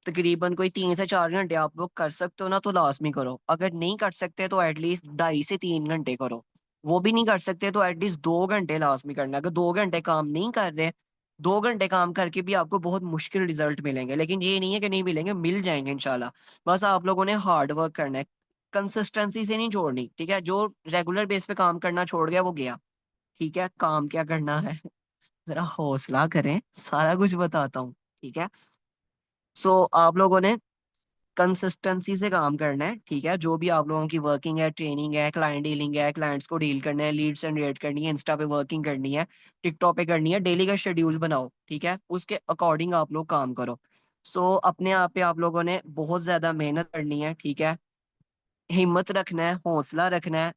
तकरीबन कोई 3 से 4 घंटे आप लोग कर सकते हो ना तो लाजमी करो। अगर नहीं कर सकते तो एटलीस्ट 2.5 से 3 घंटे करो। वो भी नहीं कर सकते तो एटलीस्ट 2 घंटे लाजमी करना। अगर 2 घंटे काम नहीं कर रहे, 2 घंटे काम करके भी आपको बहुत मुश्किल रिजल्ट मिलेंगे, लेकिन ये नहीं है कि नहीं मिलेंगे, मिल जाएंगे इंशाल्लाह। बस आप लोगों ने हार्ड वर्क करना है, कंसिस्टेंसी से नहीं छोड़नी, ठीक है। जो रेगुलर बेस पे काम करना छोड़ गया वो गया। ठीक है, काम क्या करना है, जरा हौसला करें, सारा कुछ बताता हूँ। ठीक है। सो आप लोगों ने कंसिस्टेंसी से काम करना है, ठीक है। जो भी आप लोगों की वर्किंग है, ट्रेनिंग है, क्लाइंट डीलिंग है, क्लाइंट्स को डील करना है, लीड्स जनरेट करनी है, इंस्टा पे वर्किंग करनी है, टिकटॉक पे करनी है, डेली का शेड्यूल बनाओ, ठीक है। उसके अकॉर्डिंग आप लोग काम करो। सो अपने आप पे आप लोगों ने बहुत ज्यादा मेहनत करनी है, ठीक है। हिम्मत रखना है, हौसला रखना है।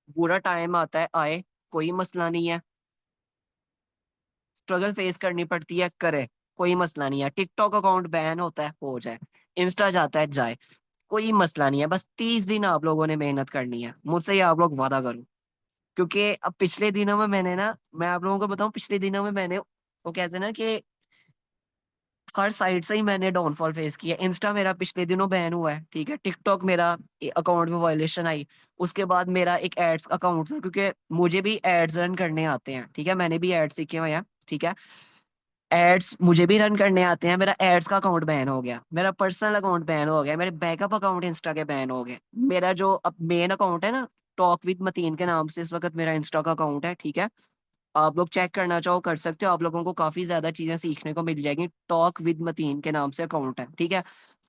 बुरा टाइम आता है, आए, कोई मसला नहीं है। स्ट्रगल फेस करनी पड़ती है, करे, कोई मसला नहीं है। टिकटॉक अकाउंट बैन होता है, हो जाए। इंस्टा जाता है, जाए, कोई मसला नहीं है। बस 30 दिन आप लोगों ने मेहनत करनी है, मुझसे ये आप लोग वादा करो। क्योंकि अब पिछले दिनों में मैंने ना, मैं आप लोगों को बताऊं, पिछले दिनों में मैंने, वो कहते हैं ना कि हर साइड से ही मैंने डाउनफॉल फेस किया। इंस्टा मेरा पिछले दिनों बैन हुआ है, ठीक है। टिकटॉक मेरा अकाउंट में वायलेशन आई। उसके बाद मेरा एक एड्स अकाउंट था, क्योंकि मुझे भी एड्स रन करने आते हैं, ठीक है। मैंने भी एड्स सीखे हुए हैं, ठीक है। एड्स मुझे भी रन करने आते हैं। मेरा एड्स का अकाउंट बैन हो गया, मेरा पर्सनल अकाउंट बैन हो गया, मेरे बैकअप अकाउंट इंस्टा के बैन हो गए। मेरा जो अब मेन अकाउंट है ना, टॉक विद मतीन के नाम से इस वक्त मेरा इंस्टा का अकाउंट है, ठीक है। आप लोग चेक करना चाहो कर सकते हो, आप लोगों को काफी ज्यादा चीजें सीखने को मिल जाएगी। टॉक विद मतीन के नाम से अकाउंट है, ठीक है।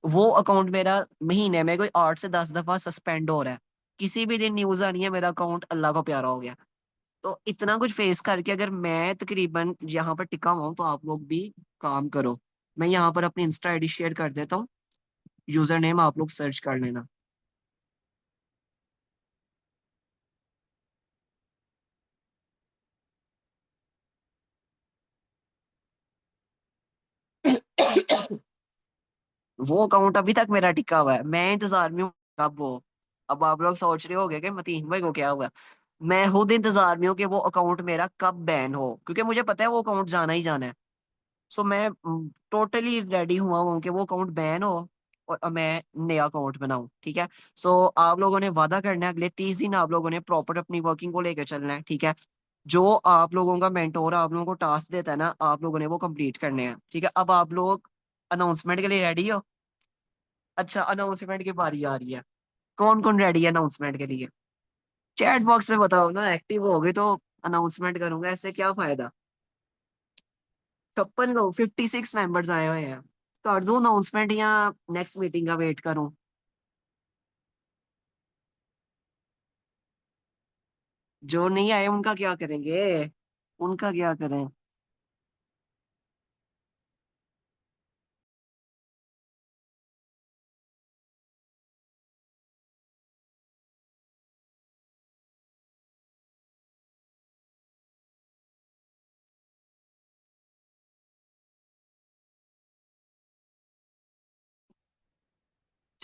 वो अकाउंट मेरा महीने में कोई 8 से 10 दफा सस्पेंड हो रहा है। किसी भी दिन न्यूज आनी है, मेरा अकाउंट अल्लाह को प्यारा हो गया। तो इतना कुछ फेस करके अगर मैं तकरीबन यहाँ पर टिका हुआ हूँ तो आप लोग भी काम करो। मैं यहाँ पर अपनी इंस्टा आईडी शेयर कर देता हूँ, यूजर नेम आप लोग सर्च कर लेना। वो अकाउंट अभी तक मेरा टिका हुआ है, मैं इंतजार में हूँ कब वो, अब आप लोग सोच रहे होगे कि मतीन भाई को क्या हुआ। मैं खुद इंतजार में हूँ कि वो अकाउंट मेरा कब बैन हो, क्योंकि मुझे पता है वो अकाउंट जाना ही जाना है। सो मैं टोटली रेडी हुआ हूँ कि वो अकाउंट बैन हो और अब मैं नया अकाउंट बनाऊं, ठीक है। सो आप लोगों ने वादा करना है, अगले 30 दिन आप लोगों ने प्रॉपर अपनी वर्किंग को लेकर चलना है, ठीक है। जो आप लोगों का मेंटोर आप लोगों को टास्क देता है ना, आप लोगों ने वो कंप्लीट करने हैं, ठीक है। अब आप लोग अनाउंसमेंट के लिए रेडी हो? अच्छा, अनाउंसमेंट की बारी आ रही है। कौन कौन रेडी है अनाउंसमेंट के लिए? चैट बॉक्स में बताओ ना, एक्टिव हो गए तो अनाउंसमेंट करूंगा, ऐसे क्या फायदा। 56 लोग, 56 मेंबर्स आए हुए हैं। कर दूं अनाउंसमेंट या नेक्स्ट मीटिंग का वेट करूं? जो नहीं आए उनका क्या करेंगे, उनका क्या करें?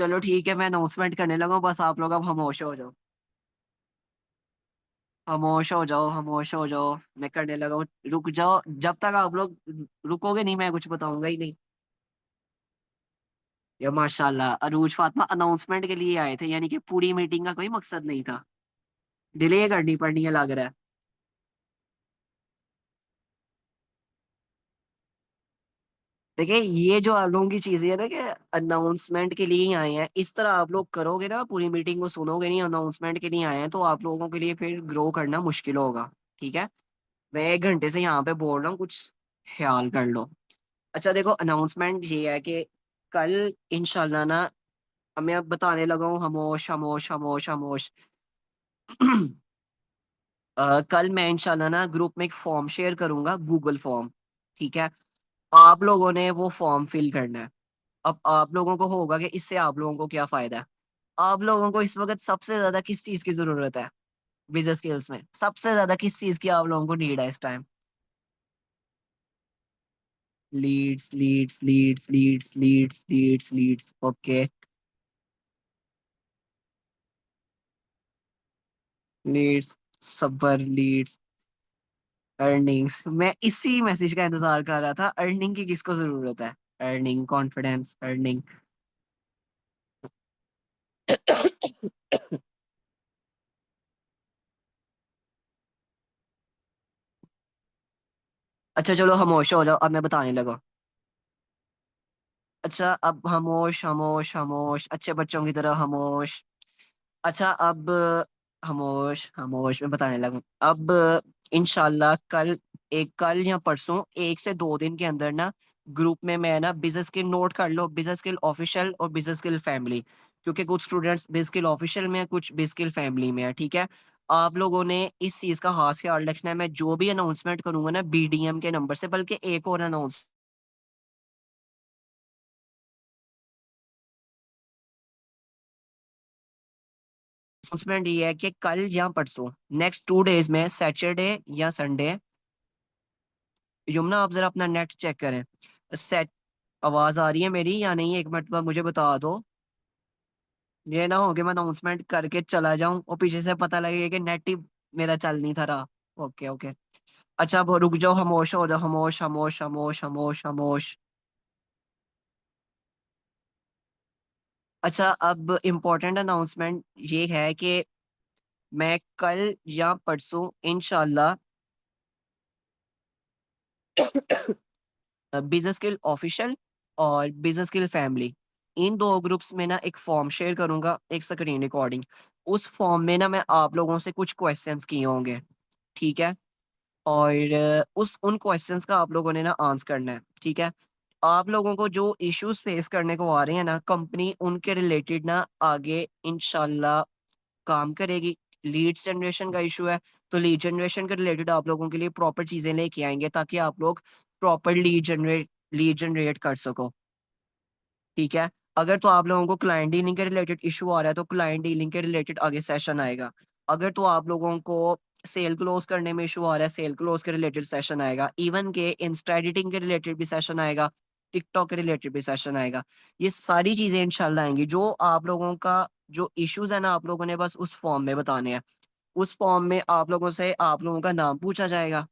चलो ठीक है, मैं अनाउंसमेंट करने लगा हूँ, बस आप लोग अब खामोश हो जाओ। खामोश हो जाओ, खामोश हो जाओ। मैं करने लगा हूँ, रुक जाओ। जब तक आप लोग रुकोगे नहीं, मैं कुछ बताऊंगा ही नहीं। या माशाल्लाह, अरूज फातिमा अनाउंसमेंट के लिए आए थे, यानी कि पूरी मीटिंग का कोई मकसद नहीं था। डिले करनी पड़नी है लग रहा है। देखिए, ये जो आप लोगों की चीजें है ना कि अनाउंसमेंट के लिए ही आए हैं, इस तरह आप लोग करोगे ना, पूरी मीटिंग को सुनोगे नहीं, अनाउंसमेंट के लिए आए हैं, तो आप लोगों के लिए फिर ग्रो करना मुश्किल होगा। ठीक है। मैं 1 घंटे से यहाँ पे बोल रहा हूँ, कुछ ख्याल कर लो। अच्छा देखो, अनाउंसमेंट ये है कि कल इंशाल्लाह ना, अब मैं अब बताने लगा हूँ, खामोश खामोश खामोश खामोश। कल मैं इंशाल्लाह ना ग्रुप में एक फॉर्म शेयर करूंगा, गूगल फॉर्म। ठीक है। आप लोगों ने वो फॉर्म फिल करना है। अब आप लोगों को होगा कि इससे आप लोगों को क्या फायदा है। आप लोगों को इस वक्त सबसे ज्यादा किस चीज की जरूरत है? बिजनेस स्किल्स में सबसे ज्यादा किस चीज की आप लोगों को नीड है इस time? Leads leads leads leads leads leads leads, okay. Leads, सबर, लीड्स, अर्निंग्स। मैं इसी मैसेज का इंतजार कर रहा था, अर्निंग की किसको जरूरत है? Earning, confidence, earning. अच्छा चलो, खामोश हो जाओ, अब मैं बताने लगा। अच्छा, अब खामोश खामोश खामोश, अच्छे बच्चों की तरह खामोश। अच्छा अब खामोश खामोश, मैं बताने लगा। अब इंशाल्लाह कल, कल या परसों, 1 से 2 दिन के अंदर ना, ग्रुप में मैं ना बिजनेस स्किल नोट कर लो, बिजनेस स्किल ऑफिशियल और बिजनेस स्किल फैमिली। क्योंकि कुछ स्टूडेंट्स बिजनेस स्किल ऑफिशियल में है, कुछ बिजनेस स्किल फैमिली में है। ठीक है। आप लोगों ने इस चीज का खास ख्याल रखना है। मैं जो भी अनाउंसमेंट करूंगा ना बीडीएम के नंबर से, बल्कि एक और अनाउंसमेंट ये है कि कल या परसों, नेक्स्ट 2 डेज में, सैटरडे या संडे। यमुना, आप जरा अपना नेट चेक करें। सेट, आवाज आ रही है मेरी या नहीं? 1 मिनट बाद मुझे बता दो। ये ना हो कि मैं अनाउंसमेंट करके चला जाऊं और पीछे से पता लगे कि नेट ही मेरा चल नहीं था रहा। Okay okay. अच्छा, अब रुक जाओ, खामोश हो जाओ, खामोश खामोश खामोश खामोश खामोश। अच्छा, अब इम्पोर्टेंट अनाउंसमेंट ये है कि मैं कल या परसों इंशाल्लाह बिजनेस स्किल ऑफिशियल और बिजनेस स्किल फैमिली, इन 2 ग्रुप्स में ना एक फॉर्म शेयर करूंगा, एक स्क्रीन रिकॉर्डिंग। उस फॉर्म में ना मैं आप लोगों से कुछ क्वेश्चंस किए होंगे। ठीक है। और उस उन क्वेश्चंस का आप लोगों ने ना आंसर करना है। ठीक है। आप लोगों को जो इश्यूज फेस करने को आ रहे हैं ना, कंपनी उनके रिलेटेड ना आगे इंशाल्लाह काम करेगी। लीड जनरेशन का इशू है, तो लीड जनरेशन के रिलेटेड आप लोगों के लिए प्रॉपर चीजें लेके आएंगे, ताकि आप लोग प्रॉपर लीड जनरेट कर सको। ठीक है। अगर तो आप लोगों को क्लाइंट डीलिंग के रिलेटेड इशू आ रहा है, तो क्लाइंट डीलिंग के रिलेटेड आगे सेशन आएगा। अगर तो आप लोगों को सेल क्लोज करने में इशू आ रहा है, सेल क्लोज के रिलेटेड सेशन आएगा। इवन के इंस्टा एडिटिंग के रिलेटेड भी सेशन आएगा, टिकटॉक के रिलेटेड भी सेशन आएगा। ये सारी चीजें इंशाल्लाह आएंगी। जो आप लोगों का जो इश्यूज है ना, आप लोगों ने बस उस फॉर्म में बताने हैं। उस फॉर्म में आप लोगों से आप लोगों का नाम पूछा जाएगा।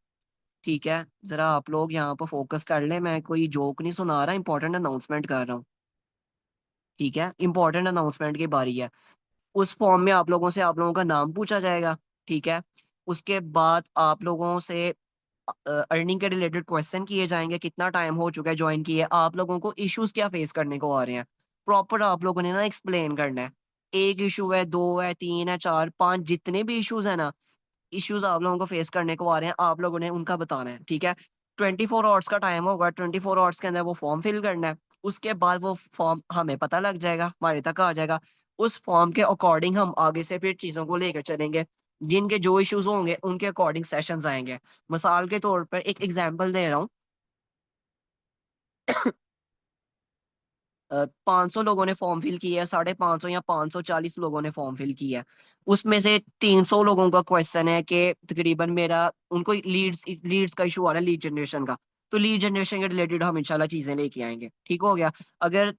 ठीक है। जरा आप लोग यहाँ पर फोकस कर ले, मैं कोई जोक नहीं सुना रहा, इंपॉर्टेंट अनाउंसमेंट कर रहा हूँ। ठीक है, इंपॉर्टेंट अनाउंसमेंट की बारी है। उस फॉर्म में आप लोगों से आप लोगों का नाम पूछा जाएगा। ठीक है। उसके बाद आप लोगों से अर्निंग के रिलेटेड क्वेश्चन किए जाएंगे, कितना टाइम हो चुका है ज्वाइन किए, आप लोगों को इश्यूज क्या फेस करने को आ रहे हैं। प्रॉपर आप लोगों ने ना एक्सप्लेन करना है। एक इशू है, दो है, तीन है, चार, पांच, जितने भी इश्यूज है ना, इश्यूज आप लोगों को फेस करने को आ रहे हैं, आप लोगों ने उनका बताना है। ठीक है। 24 आवर्स का टाइम होगा, 24 आवर्स के अंदर वो फॉर्म फिल करना है। उसके बाद वो फॉर्म हमें पता लग जाएगा, हमारे तक आ जाएगा। उस फॉर्म के अकॉर्डिंग हम आगे से फिर चीजों को लेकर चलेंगे। जिनके जो इश्यूज होंगे उनके अकॉर्डिंग सेशंस आएंगे। मिसाल के तौर पर एक एग्जांपल दे रहा हूँ। 500 लोगों ने फॉर्म फिल किया है, 550 या 540 लोगों ने फॉर्म फिल किया है। उसमें से 300 लोगों का क्वेश्चन है कि तकरीबन मेरा उनको लीड्स लीड्स का इशू आ रहा है, लीड जनरेशन का। तो लीड जनरेशन के रिलेटेड हम इंशाल्लाह चीजें लेके आएंगे। ठीक हो गया। अगर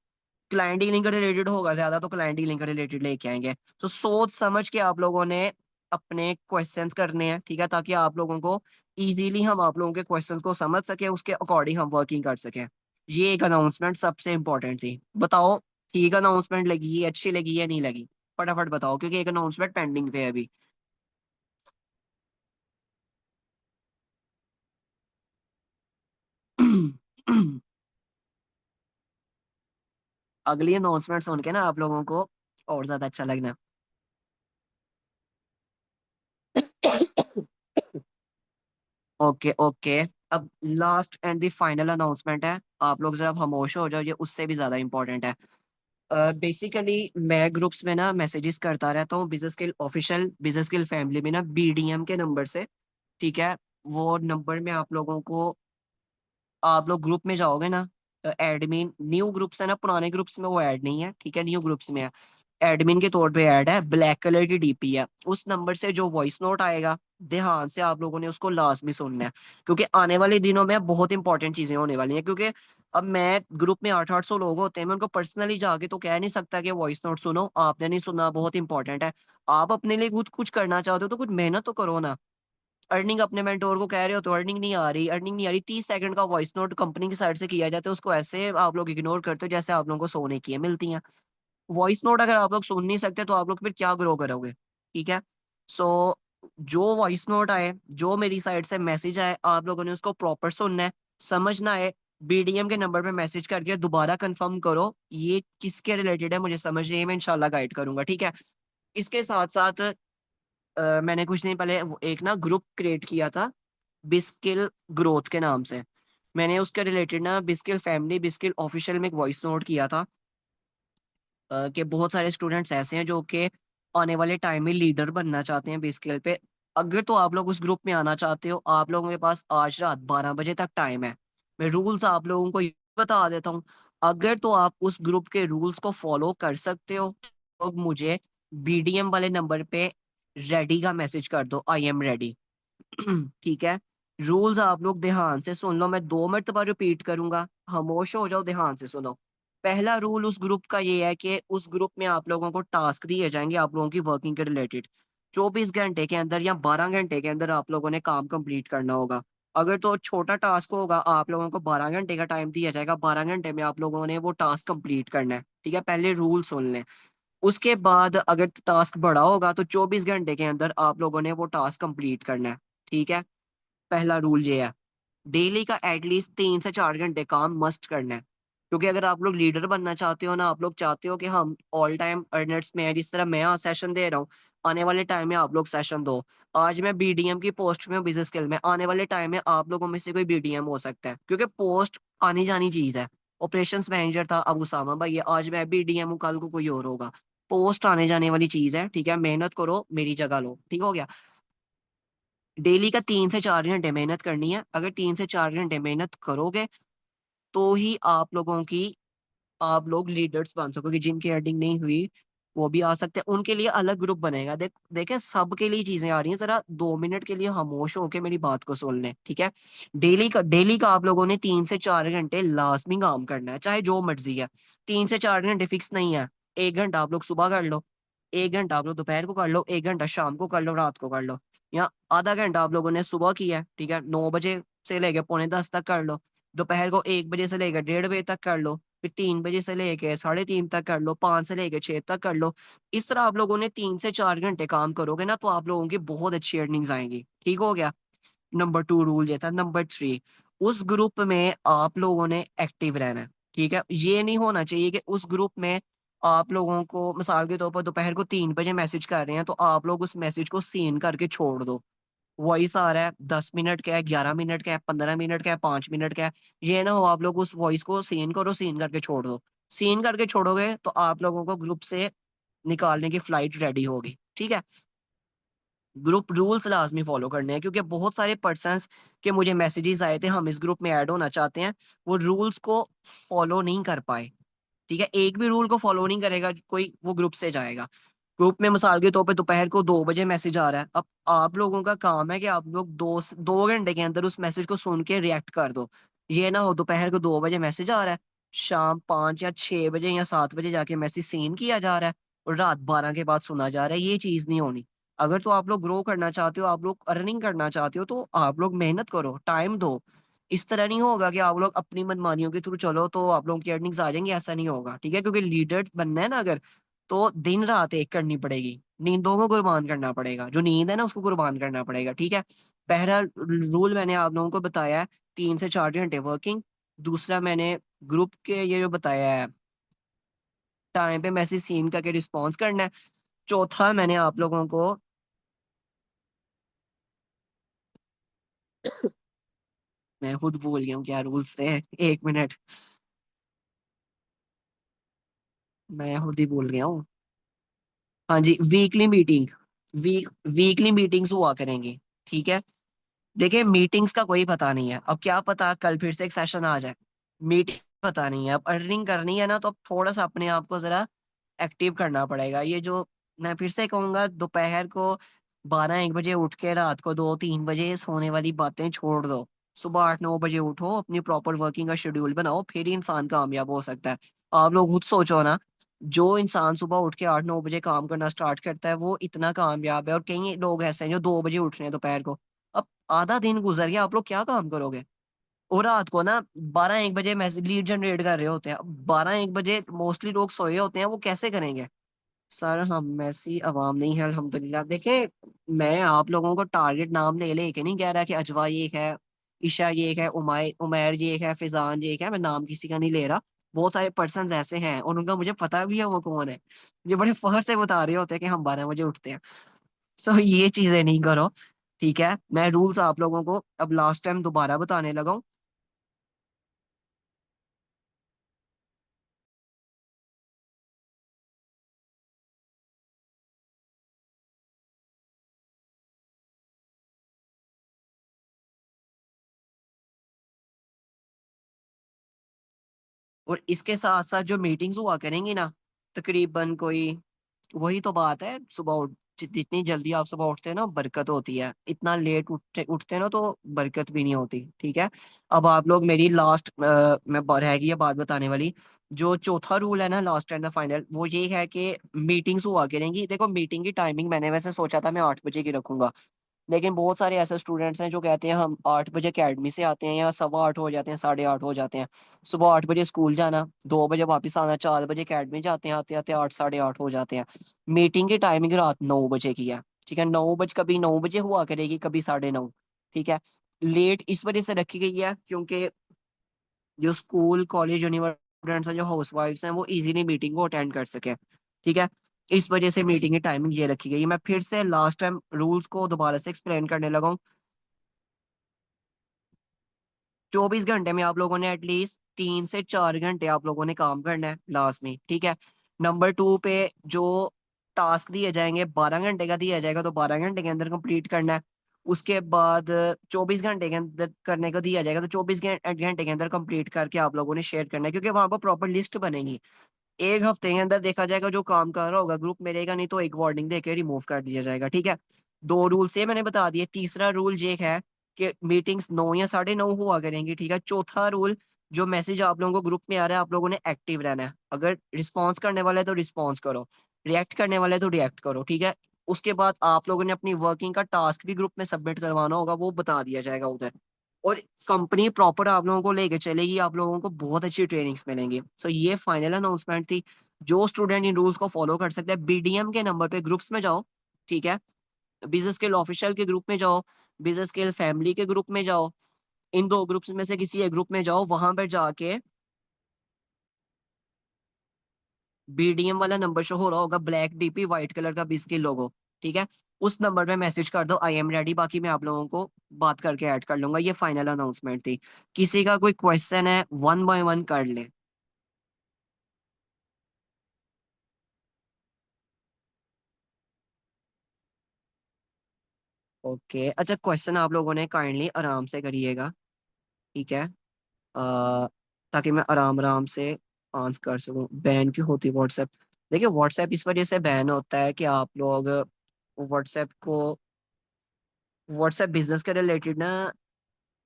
क्लाइंट डीलिंग का रिलेटेड होगा ज्यादा तो क्लाइंट डीलिंग का रिलेटेड लेके आएंगे। तो सोच समझ के आप लोगों ने अपने क्वेश्चंस करने हैं, ठीक है, ताकि आप लोगों को इजीली हम आप लोगों के क्वेश्चंस को समझ सके, उसके अकॉर्डिंग हम वर्किंग कर सकें। ये एक अनाउंसमेंट सबसे इंपॉर्टेंट थी। बताओ, ठीक अनाउंसमेंट लगी, अच्छी लगी या नहीं लगी? फटाफट बताओ, क्योंकि एक अनाउंसमेंट पेंडिंग पे है अभी। अगली अनाउंसमेंट सुन के ना आप लोगों को और ज्यादा अच्छा लगना। Okay okay. अब last and the final announcement है, आप लोग जरा खामोश हो जाओ, ये उससे भी ज्यादा इंपॉर्टेंट है। बेसिकली मैं ग्रुप्स में ना मैसेजेस करता रहता हूँ, business skill official, business skill family में ना, बीडीएम के नंबर से। ठीक है, वो नंबर में आप लोगों को, आप लोग ग्रुप में जाओगे ना, एडमिन न्यू ग्रुप्स है ना, पुराने ग्रुप्स में वो ऐड नहीं है, ठीक है, न्यू ग्रुप्स में है, एडमिन के तौर पे ऐड है, ब्लैक कलर की डीपी है। उस नंबर से जो वॉइस नोट आएगा, ध्यान से आप लोगों ने उसको लाजमी सुनना है, क्योंकि आने वाले दिनों में बहुत इंपॉर्टेंट चीजें होने वाली हैं। क्योंकि अब मैं ग्रुप में 800 लोग होते हैं, मैं उनको पर्सनली जाके तो कह नहीं सकता कि वॉइस नोट सुनो, आपने नहीं सुना, बहुत इंपॉर्टेंट है। आप अपने लिए खुद कुछ करना चाहते हो तो कुछ मेहनत तो करो ना। अर्निंग अपने मेंटोर को कह रहे हो तो अर्निंग नहीं आ रही, अर्निंग नहीं आ रही, 30 सेकंड का वॉइस नोट कंपनी की साइड से किया जाता है, उसको ऐसे आप लोग इग्नोर करते हो जैसे आप लोगों को सोने की है मिलती हैं। वॉइस नोट अगर आप लोग सुन नहीं सकते तो आप लोग फिर क्या ग्रो करोगे? ठीक है। सो जो वॉइस नोट आए, जो मेरी साइड से मैसेज आए, आप लोगों ने उसको प्रॉपर सुनना है, समझना है। बीडीएम के नंबर पे मैसेज करके दोबारा कंफर्म करो ये किसके रिलेटेड है, मुझे समझ नहीं है, मैं इंशाल्लाह गाइड करूंगा, ठीक है। इसके साथ साथ मैंने कुछ दिन पहले एक ना ग्रुप क्रिएट किया था, बिस्किल ग्रोथ के नाम से। मैंने उसके रिलेटेड ना बिस्किल फैमिली, बिस्किल ऑफिशियल में एक वॉइस नोट किया था, कि बहुत सारे स्टूडेंट्स ऐसे हैं जो कि आने वाले टाइम में लीडर बनना चाहते हैं बेसिकल पे। अगर तो आप लोग उस ग्रुप में आना चाहते हो, आप लोगों के पास आज रात 12 बजे तक टाइम है। मैं रूल्स आप लोगों को ये बता देता हूँ। अगर तो आप उस ग्रुप के रूल्स को फॉलो कर सकते हो तो मुझे बीडीएम वाले नंबर पे रेडी का मैसेज कर दो, आई एम रेडी। ठीक है। रूल्स आप लोग ध्यान से सुन लो, मैं 2 मरतबा रिपीट करूंगा, खामोश हो जाओ, ध्यान से सुनो। पहला रूल उस ग्रुप का ये है कि उस ग्रुप में आप लोगों को टास्क दिए जाएंगे आप लोगों की वर्किंग के रिलेटेड। 24 घंटे के अंदर या 12 घंटे के अंदर आप लोगों ने काम कंप्लीट करना होगा। अगर तो छोटा टास्क होगा, आप लोगों को 12 घंटे का टाइम दिया जाएगा, 12 घंटे में आप लोगों ने वो टास्क कंप्लीट करना है, ठीक है, पहले रूल सुन लें। उसके बाद अगर टास्क बड़ा होगा तो 24 घंटे के अंदर आप लोगों ने वो टास्क कंप्लीट करना है, ठीक है। पहला रूल ये है। डेली का एटलीस्ट 3 से 4 घंटे काम मस्ट करना है, क्योंकि अगर आप लोग लीडर बनना चाहते हो ना, आप लोग चाहते हो कि हम ऑल टाइम अर्नर्स में है, जिस तरह मैं आज सेशन दे रहा हूँ, आने वाले टाइम में आप लोग सेशन दो। आज मैं बीडीएम की पोस्ट में हूँ बिजनेस स्किल में, आने वाले टाइम में आप लोगों में से कोई बीडीएम हो सकता है, क्योंकि पोस्ट आनी जानी चीज है। ऑपरेशंस मैनेजर था अब उसामा भाई है, आज मैं बीडीएम हूँ, कल को कोई और होगा। पोस्ट आने जाने वाली चीज है, ठीक है, मेहनत करो, मेरी जगह लो, ठीक हो गया। डेली का 3 से 4 घंटे मेहनत करनी है, अगर 3 से 4 घंटे मेहनत करोगे तो ही आप लोगों की, आप लोग लीडर्स बन सकोगे। जिनकी हेडिंग नहीं हुई वो भी आ सकते हैं, उनके लिए अलग ग्रुप बनेगा। देखे सबके लिए चीजें आ रही हैं, जरा 2 मिनट के लिए खामोश होके मेरी बात को सुन लें, ठीक है। डेली का आप लोगों ने 3 से 4 घंटे लाजमी काम करना है, चाहे जो मर्जी है। 3 से 4 घंटे फिक्स नहीं है। 1 घंटा आप लोग सुबह कर लो, 1 घंटा आप लोग दोपहर को कर लो, 1 घंटा शाम को कर लो, रात को कर लो, या आधा घंटा आप लोगों ने सुबह किया है, ठीक है, 9 बजे से लेके पौने 10 तक कर लो। दोपहर को 1 बजे से लेकर 1:30 बजे तक कर लो, फिर 3 बजे से लेके 3:30 तक कर लो, 5 से लेके 6 तक कर लो। इस तरह आप लोगों ने 3 से 4 घंटे काम करोगे ना, तो आप लोगों की बहुत अच्छी अर्निंग्स आएंगी, ठीक हो गया। नंबर 2 रूल ये था। नंबर 3, उस ग्रुप में आप लोगों ने एक्टिव रहना है, ठीक है। ये नहीं होना चाहिए कि उस ग्रुप में आप लोगों को मिसाल के तौर पर दोपहर को 3 बजे मैसेज कर रहे हैं तो आप लोग उस मैसेज को सीन करके छोड़ दो। वॉइस आ रहा है, 10 मिनट का है, 11 मिनट का है, 15 मिनट का है, 5 मिनट का है, ये ना हो आप लोग उस वॉइस को सीन करो, सीन करके छोड़ दो। सीन करके छोड़ोगे तो आप लोगों को ग्रुप से निकालने की फ्लाइट रेडी होगी, ठीक है। ग्रुप रूल्स लाजमी फॉलो करने हैं, क्योंकि बहुत सारे पर्सन्स के मुझे मैसेजेस आए थे, हम इस ग्रुप में ऐड होना चाहते हैं, वो रूल्स को फॉलो नहीं कर पाए, ठीक है। एक भी रूल को फॉलो नहीं करेगा कोई, वो ग्रुप से जाएगा। ग्रुप में मिसाल के तौर पे दोपहर को 2 बजे मैसेज आ रहा है, अब आप लोगों का काम है कि आप लोग 2 घंटे के अंदर उस मैसेज को सुन के रिएक्ट कर दो। ये ना हो दोपहर को 2 बजे मैसेज आ रहा है, शाम 5 या 6 बजे या 7 बजे जाके मैसेज सीन किया जा रहा है और रात 12 के बाद सुना जा रहा है, ये चीज नहीं होनी। अगर तो आप लोग ग्रो करना चाहते हो, आप लोग अर्निंग करना चाहते हो, तो आप लोग मेहनत करो, टाइम दो। इस तरह नहीं होगा कि आप लोग अपनी मनमानियों के थ्रू चलो तो आप लोगों की अर्निंग्स आ जाएंगी, ऐसा नहीं होगा, ठीक है? क्योंकि लीडर बनना है ना अगर, तो दिन रात एक करनी पड़ेगी, नींदों को कुर्बान करना पड़ेगा, जो नींद है ना उसको कुर्बान करना पड़ेगा, ठीक है? पहला रूल मैंने आप लोगों को बताया है, 3 से 4 घंटे वर्किंग। दूसरा मैंने ग्रुप के ये जो बताया है, टाइम पे मैसेज सीन करके रिस्पॉन्स करना है। चौथा मैंने आप लोगों को, मैं खुद भूल गया हूँ क्या रूल्स थे, 1 मिनट, मैं खुद ही भूल गया हूँ। हाँ जी, वीकली मीटिंग, वीकली मीटिंग्स हुआ करेंगी, ठीक है? देखिए मीटिंग्स का कोई पता नहीं है, अब क्या पता कल फिर से एक सेशन आ जाए, मीटिंग पता नहीं है। अब अर्निंग करनी है ना, तो अब थोड़ा सा अपने आप को जरा एक्टिव करना पड़ेगा। ये जो मैं फिर से कहूंगा, दोपहर को 12-1 बजे उठ के रात को 2-3 बजे सोने वाली बातें छोड़ दो। सुबह 8-9 बजे उठो, अपनी प्रॉपर वर्किंग का शेड्यूल बनाओ, फिर ही इंसान कामयाब हो सकता है। आप लोग खुद सोचो ना, जो इंसान सुबह उठ के 8-9 बजे काम करना स्टार्ट करता है वो इतना कामयाब है, और कई लोग ऐसे हैं जो 2 बजे उठ रहे हैं दोपहर को। अब आधा दिन गुजर गया, आप लोग क्या काम करोगे? और रात को ना 12-1 बजे मैसेज लीड जनरेट कर रहे होते हैं, अब 12-1 बजे मोस्टली लोग सोए होते हैं, वो कैसे करेंगे? सर हम ऐसी अवाम नहीं है अल्हम्दुलिल्लाह। देखे, मैं आप लोगों को टारगेट नाम ले लेके नहीं कह रहा कि अजवा ये एक है, ईशा ये एक है, उमैर ये एक है, फिजान ये एक है, मैं नाम किसी का नहीं ले रहा। बहुत सारे पर्सन ऐसे हैं और उनका मुझे पता भी है वो कौन है, जो बड़े फख्र से बता रहे होते हैं कि हम 12 बजे उठते हैं। सो ये चीजें नहीं करो, ठीक है? मैं रूल्स आप लोगों को अब लास्ट टाइम दोबारा बताने लगा हूँ। और इसके साथ साथ जो मीटिंग्स हुआ करेंगी ना, तकरीबन कोई, वही तो बात है, सुबह उठ, जितनी जल्दी आप सुबह उठते हैं ना बरकत होती है, इतना लेट उठते उठते हैं ना तो बरकत भी नहीं होती, ठीक है? अब आप लोग मेरी लास्ट में रहेगी ये बात बताने वाली, जो चौथा रूल है ना, लास्ट एंड द फाइनल, वो ये है कि मीटिंग्स हुआ करेंगी। देखो मीटिंग की टाइमिंग मैंने वैसे सोचा था मैं 8 बजे की रखूंगा, लेकिन बहुत सारे ऐसे स्टूडेंट्स हैं जो कहते हैं हम 8 बजे अकेडमी से आते हैं, या 8:15 हो जाते हैं, 8:30 हो जाते हैं, सुबह 8 बजे स्कूल जाना, 2 बजे वापस आना, 4 बजे अकेडमी जाते हैं, आते आते 8, 8:30 हो जाते हैं। मीटिंग की टाइमिंग रात 9 बजे की है, ठीक है? 9 बजे, कभी 9 बजे हुआ करेगी, कभी 9:30, ठीक है? लेट इस वजह से रखी गई है क्योंकि जो स्कूल कॉलेज यूनिवर्सिटी स्टूडेंट्स हैं, जो हाउस वाइफ्स हैं, वो इजीली मीटिंग को अटेंड कर सके, ठीक है? इस वजह से मीटिंग की टाइमिंग ये रखी गई है। मैं फिर से लास्ट टाइम रूल्स को दोबारा से एक्सप्लेन करने लगा हूँ। 24 घंटे में आप लोगों ने एटलीस्ट 3 से 4 घंटे आप लोगों ने काम करना है लास्ट में, ठीक है? नंबर 2 पे जो टास्क दिए जाएंगे, 12 घंटे का दिया जाएगा तो 12 घंटे के अंदर कंप्लीट करना है। उसके बाद 24 घंटे के अंदर करने को दिया जाएगा तो 24 घंटे के अंदर कंप्लीट करके आप लोगों ने शेयर करना है, क्योंकि वहां पर प्रॉपर लिस्ट बनेगी। एक हफ्ते के अंदर देखा जाएगा, जो काम कर रहा होगा ग्रुप मिलेगा नहीं तो एक वार्निंग देके रिमूव कर दिया जाएगा, ठीक है? दो रूल से मैंने बता दिए। तीसरा रूल ये है कि मीटिंग्स 9 या 9:30 हुआ करेंगी, ठीक है? चौथा रूल, जो मैसेज आप लोगों को ग्रुप में आ रहा है आप लोगों ने एक्टिव रहना है। अगर रिस्पॉन्स करने वाले है तो रिस्पॉन्स करो, रिएक्ट करने वाले है तो रिएक्ट करो, ठीक है? उसके बाद आप लोगों ने अपनी वर्किंग का टास्क भी ग्रुप में सबमिट करवाना होगा, वो बता दिया जाएगा उधर। और कंपनी प्रॉपर आप लोगों को लेके चलेगी, आप लोगों को बहुत अच्छी ट्रेनिंग्स मिलेंगी। सो ये फाइनल अनाउंसमेंट थी। जो स्टूडेंट इन रूल्स को फॉलो कर सकते हैं, बीडीएम के नंबर पे ग्रुप्स में जाओ, ठीक है? बिजनेस स्किल ऑफिशियल के ग्रुप में जाओ, बिजनेस स्किल फैमिली के ग्रुप में जाओ, इन दो ग्रुप्स में से किसी एक ग्रुप में जाओ, वहां पर जाके बीडीएम वाला नंबर शो हो रहा होगा, ब्लैक डीपी व्हाइट कलर का बिस्किल लोगो, ठीक है? उस नंबर पे मैसेज कर दो आई एम रेडी, बाकी मैं आप लोगों को बात करके ऐड कर लूंगा। ये फाइनल अनाउंसमेंट थी। किसी का कोई क्वेश्चन है, 1 बाय 1 कर ले। ओके, अच्छा, क्वेश्चन आप लोगों ने काइंडली आराम से करिएगा, ठीक है? ताकि मैं आराम आराम से आंसर कर सकूं। बैन क्यों होती व्हाट्सएप? देखिए व्हाट्सएप इस वजह से बैन होता है कि आप लोग व्हाट्सएप को, व्हाट्सएप बिजनेस के रिलेटेड ना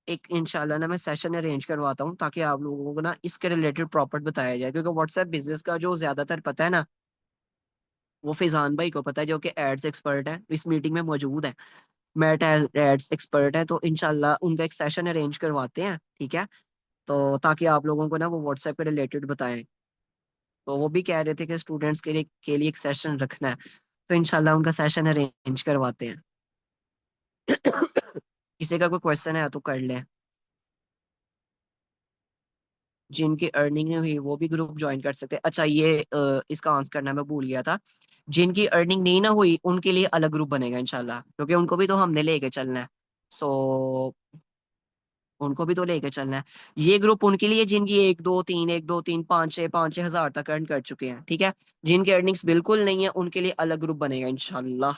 एक इंशाल्लाह ना मैं सेशन अरेंज करवाता हूँ ताकि आप लोगों को ना इसके रिलेटेड प्रॉपर बताया जाए, क्योंकि व्हाट्सएप बिजनेस का जो ज्यादातर पता है ना, वो फैजान भाई को पता है, जो कि एड्स एक्सपर्ट है, इस मीटिंग में मौजूद है। मैट एड्स एक्सपर्ट है, तो इंशाल्लाह उनका एक सेशन अरेंज करवाते हैं, ठीक है। तो ताकि आप लोगों को ना वो व्हाट्सएप के रिलेटेड बताएं। तो वो भी कह रहे थे कि स्टूडेंट्स के लिए एक सेशन रखना है, तो इंशाल्लाह उनका सेशन अरेंज करवाते हैं। किसी का कोई क्वेश्चन है तो कर ले। जिनकी अर्निंग नहीं हुई वो भी ग्रुप ज्वाइन कर सकते हैं। अच्छा, ये इसका आंसर करना मैं भूल गया था। जिनकी अर्निंग नहीं ना हुई उनके लिए अलग ग्रुप बनेगा इंशाल्लाह, क्योंकि उनको भी तो हमने लेके चलना है। सो उनको भी तो लेके चलना है। ये ग्रुप उनके लिए जिनकी एक दो तीन पाँच छह हजार तक अर्न कर चुके हैं, ठीक है। जिनकी अर्निंग्स बिल्कुल नहीं है उनके लिए अलग ग्रुप बनेगा इंशाल्लाह।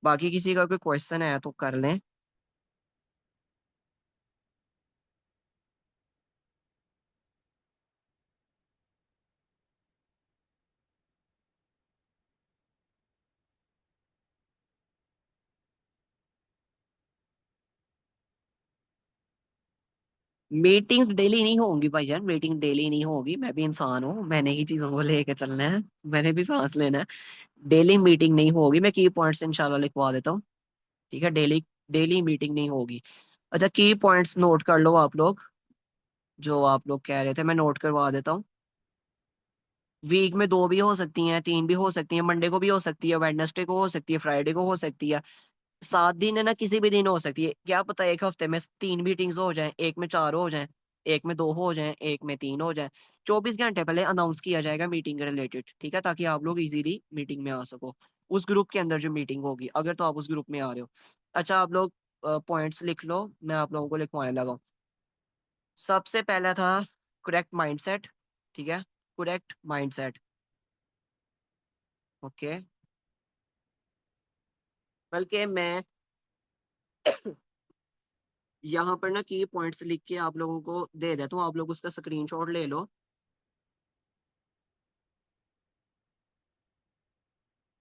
बाकी किसी का कोई क्वेश्चन है तो कर लें। मीटिंग्स डेली नहीं होंगी भाईजान, मीटिंग डेली नहीं होगी, मैं भी इंसान हूँ, मैंने ही चीजों को लेके चलना है। मैंने भी सांस लेना है। डेली मीटिंग नहीं होगी, मैं की पॉइंट्स इंशाल्लाह लिखवा देता हूँ, ठीक है। डेली डेली मीटिंग नहीं होगी। अच्छा, की पॉइंट्स नोट कर लो आप लोग, जो आप लोग कह रहे थे मैं नोट करवा देता हूँ। वीक में दो भी हो सकती हैं, तीन भी हो सकती हैं, मंडे को भी हो सकती है, वेडनेसडे को हो सकती है, फ्राइडे को हो सकती है। 7 दिन है ना, किसी भी दिन हो सकती है, क्या पता एक हफ्ते में 3 मीटिंग्स हो जाएं, एक में 4 हो जाएं, एक में 2 हो जाएं, एक में 3 हो जाएं। 24 घंटे पहले अनाउंस किया जाएगा मीटिंग के रिलेटेड, ठीक है, ताकि आप लोग इजीली मीटिंग में आ सको। उस ग्रुप के अंदर जो मीटिंग होगी, अगर तो आप उस ग्रुप में आ रहे हो। अच्छा, आप लोग पॉइंट्स लिख लो, मैं आप लोगों को लिखवाने लगा। सबसे पहला था करेक्ट माइंडसेट, ठीक है। Correct mindset. ओके। बल्कि मैं यहाँ पर ना की पॉइंट्स लिख के आप लोगों को दे देता हूँ, आप लोग उसका स्क्रीनशॉट ले लो,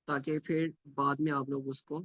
ताकि फिर बाद में आप लोग उसको।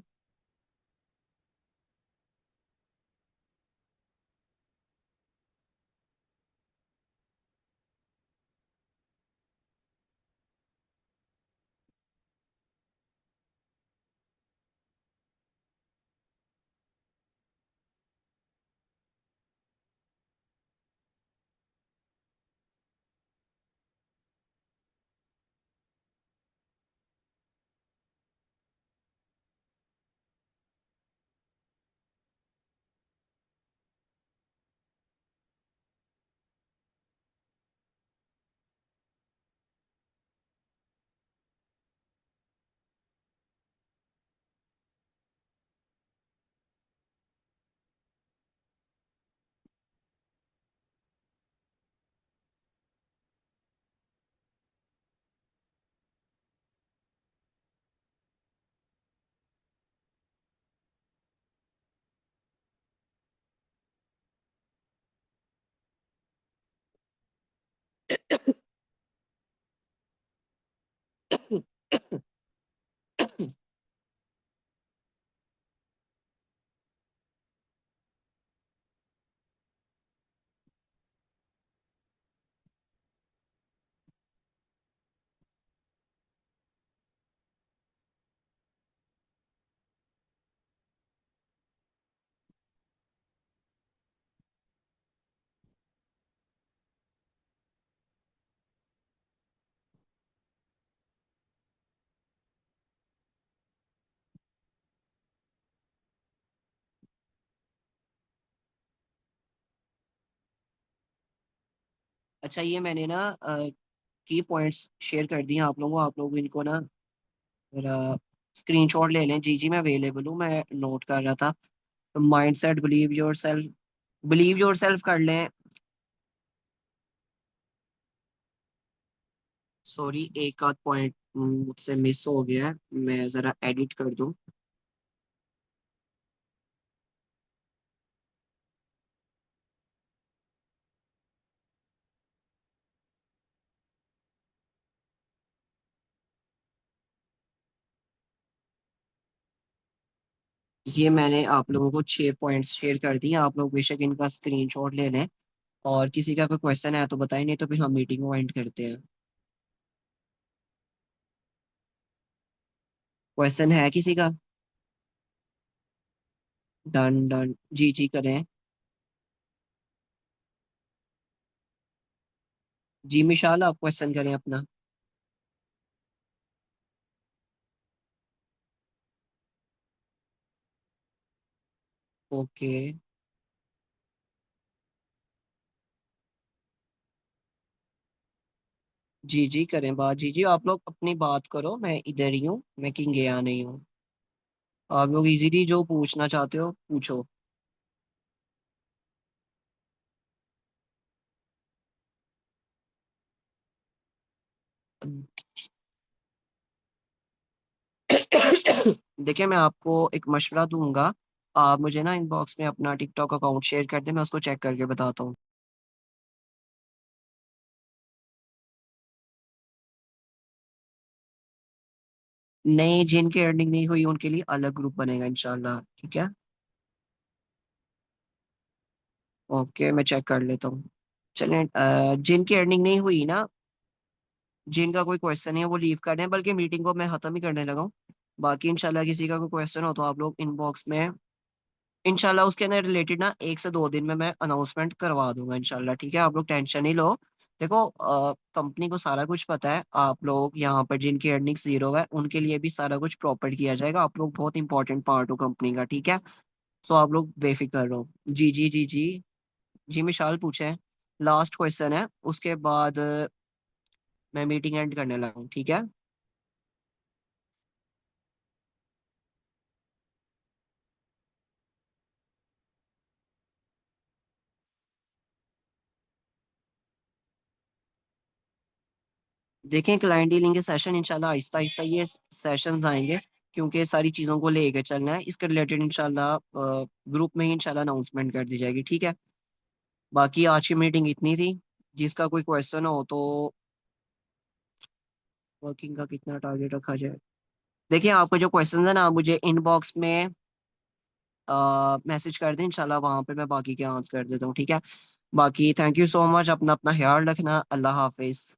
अच्छा, ये मैंने ना की पॉइंट्स शेयर कर दिए आप लोगों को, आप लोग इनको ना मेरा स्क्रीनशॉट ले लें। जी जी, मैं अवेलेबल हूँ, मैं नोट कर रहा था। Mind set, believe your self कर लें। सॉरी, एक आध पॉइंट मुझसे मिस हो गया है, मैं जरा एडिट कर दूं। ये मैंने आप लोगों को 6 पॉइंट्स शेयर कर दिए, आप लोग बेशक इनका स्क्रीनशॉट ले लें। और किसी का कोई क्वेश्चन है तो बताइए, नहीं तो फिर हम मीटिंग को एंड करते हैं। क्वेश्चन है किसी का? डन डन, जी जी करें। जी मिशाल, आप क्वेश्चन करें अपना। ओके। जी जी करें बात, जी जी आप लोग अपनी बात करो, मैं इधर ही हूँ, मैं किंग गया नहीं हूँ। आप लोग इजीली जो पूछना चाहते हो पूछो। देखिए मैं आपको एक मशवरा दूंगा, आप मुझे ना इनबॉक्स में अपना टिकटॉक अकाउंट शेयर कर दें, मैं उसको चेक करके बताता हूँ। नहीं, जिनकी अर्निंग नहीं हुई उनके लिए अलग ग्रुप बनेगा इंशाल्लाह, ठीक है। ओके, मैं चेक कर लेता हूँ। चलें, जिनकी अर्निंग नहीं हुई ना, जिनका कोई क्वेश्चन है वो लीव कर दें, बल्कि मीटिंग को मैं खत्म ही करने लगा हूँ। बाकी इंशाल्लाह किसी का कोई क्वेश्चन हो तो आप लोग इनबॉक्स में, इंशाल्लाह उसके अंदर रिलेटेड ना 1 से 2 दिन में मैं अनाउंसमेंट करवा दूंगा इंशाल्लाह, ठीक है। आप लोग टेंशन नहीं लो। देखो कंपनी को सारा कुछ पता है, आप लोग यहाँ पर जिनकी अर्निंग जीरो है उनके लिए भी सारा कुछ प्रॉपर किया जाएगा, आप लोग बहुत इंपॉर्टेंट पार्ट हो कंपनी का, ठीक है। सो आप लोग बेफिक्र रहो। जी जी जी जी। जी विशाल पूछे, लास्ट क्वेश्चन है, उसके बाद मैं मीटिंग एंड करने लगा हूँ, ठीक है। देखें क्लाइंट डीलिंग के सेशन इंशाल्लाह आहिस्ता आहिस्ता ये सेशंस आएंगे, क्योंकि ये सारी चीज़ों को लेकर चलना है, इसके रिलेटेड इंशाल्लाह ग्रुप में ही इंशाल्लाह अनाउंसमेंट कर दी जाएगी, ठीक है। बाकी आज की मीटिंग इतनी थी, जिसका कोई क्वेश्चन हो तो वर्किंग का कितना टारगेट रखा जाए। देखिए आपको जो क्वेश्चन है ना, आप मुझे इनबॉक्स में मैसेज कर दें, इंशाल्लाह वहां पे मैं बाकी के आंसर कर देता हूँ, ठीक है। बाकी थैंक यू सो मच, अपना अपना ख्याल रखना, अल्लाह हाफिज।